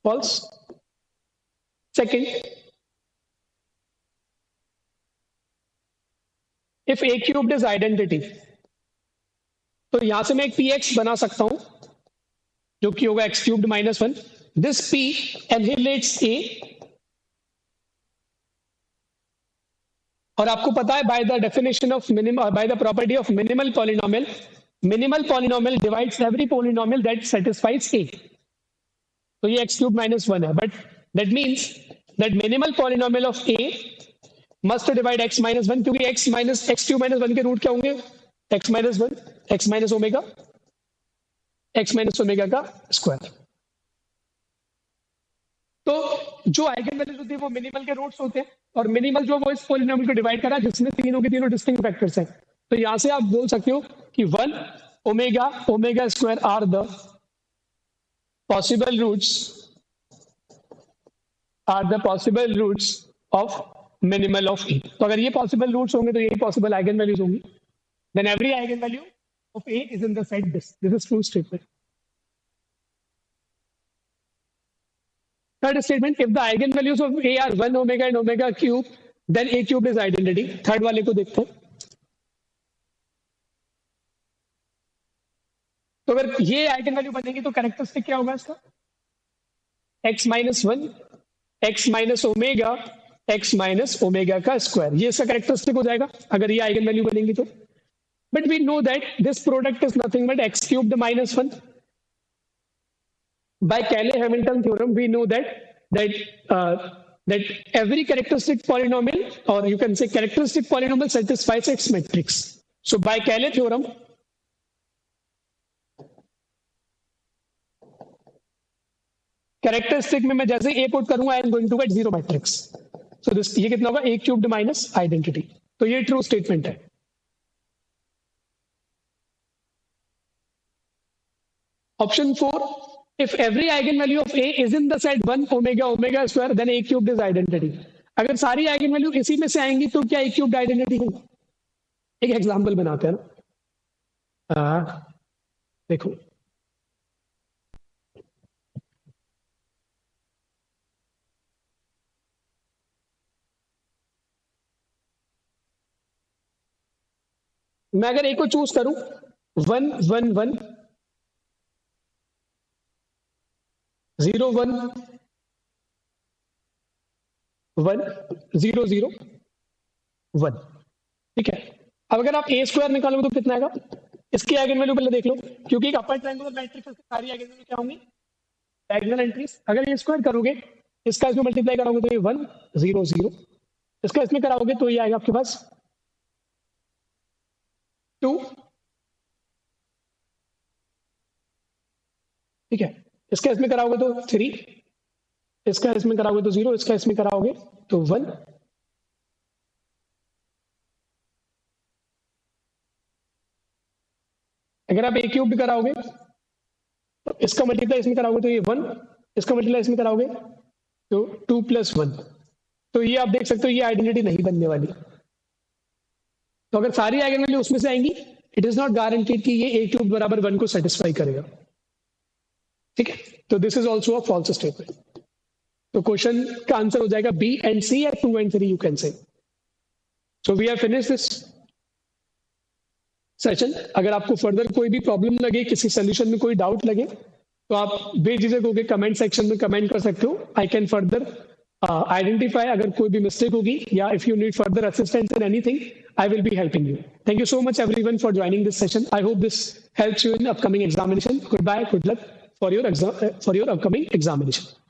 false. Second if A cubed is identity तो यहां से मैं एक px बना सकता हूं जो कि होगा x cubed minus 1. This p एनहिलेट्स A और आपको पता है by the definition of minimum by the property of minimal polynomial divides every polynomial that satisfies A. तो ये x क्यूब माइनस 1 है but that means that minimal polynomial of A must divide x minus 1 क्योंकि x cube minus 1 के root क्या होंगे x minus 1 x minus omega का square. तो जो आइगन वैल्यूज होती है वो मिनिमल के रूट्स होते हैं और मिनिमल जो वो इस पॉलिनोमियल को डिवाइड कर रहा है जिसमें तीनों के तीनों डिस्टिंक्ट फैक्टर्स हैं. तो यहां से आप बोल सकते हो कि 1 omega square are the possible roots of minimal of A. तो अगर ये पॉसिबल रूट्स होंगे तो यही पॉसिबल आइगन वैल्यूज होंगी. Then every eigenvalue of A is in the set this. This is true statement. Third statement, if the eigenvalues of A are 1 omega and omega cube, then A cubed is identity. Third वाले को देखते हैं. तो अगर ये eigen value बनेगी तो characteristic क्या होगा इसका x minus 1 x minus omega का स्क्वायर. ये इसका कैरेक्टरिस्टिक हो जाएगा अगर ये आइगन वैल्यू बनेगी तो. But we know that this product is nothing but x cubed minus 1. By Cayley-Hamilton theorem, we know that every characteristic polynomial, or you can say characteristic polynomial, satisfies its matrix. So by Cayley theorem, characteristic में मैं जैसे A put करूंगा I am going to get zero matrix. So this ये कितना होगा A cubed minus identity. तो ये true statement है. Option 4, if every eigenvalue of a is in the set 1 omega omega square then a cubed is identity. अगर सारी eigenvalue इसी में से आएंगी तो क्या a cubed identity है? एक एग्जांपल बनाते हैं ना. देखो मैं अगर a को चूज करूं 1 1 1 0 1 1 0 0 1. ठीक है. अब अगर आप a स्क्वायर निकालोगे तो कितना आएगा? इसकी आइगन वैल्यू पहले देख लो, क्योंकि एक अपर ट्रायंगुलर मैट्रिक्स है, सारी आइगन वैल्यू क्या होंगी? Diagonal entries. अगर ये स्क्वायर करोगे, इसका इसमें मल्टीप्लाई करोगे तो ये 1 0 0, इसका इसमें कराओगे तो ये आएगा आपके पास 2. ठीक है. इसका इसमें कराओगे तो 3, इसका इसमें कराओगे तो 0, इसका इसमें कराओगे तो 1. अगर आप a क्यूब कराओगे तो इसका मल्टीप्लाई इसमें कराओगे तो ये 1, इसका मल्टीप्लाई इसमें कराओगे तो 2 + 1. तो ये आप देख सकते हो ये आइडेंटिटी नहीं बनने वाली. तो अगर सारी आइगन वैल्यू उसमें से आएंगी, इट इज नॉट गारंटीड कि ये a क्यूब बराबर 1 को सेटिस्फाई करेगा. ठीक है. तो this is also a false statement. तो क्वेश्चन का आंसर हो जाएगा बी एंड सी या 2 and 3 you can say. So we have finished this session. अगर आपको फर्दर कोई भी प्रॉब्लम लगे, किसी सोल्यूशन में कोई डाउट लगे, तो आप बेझिझक होकर कमेंट सेक्शन में कमेंट कर सकते हो. आई कैन फर्दर आइडेंटिफाई अगर कोई भी मिस्टेक होगी, या if you need further assistance in anything, I will be helping you. Thank you so much everyone for joining this session. I hope this helps you in upcoming examination. Goodbye, good luck for your upcoming examination.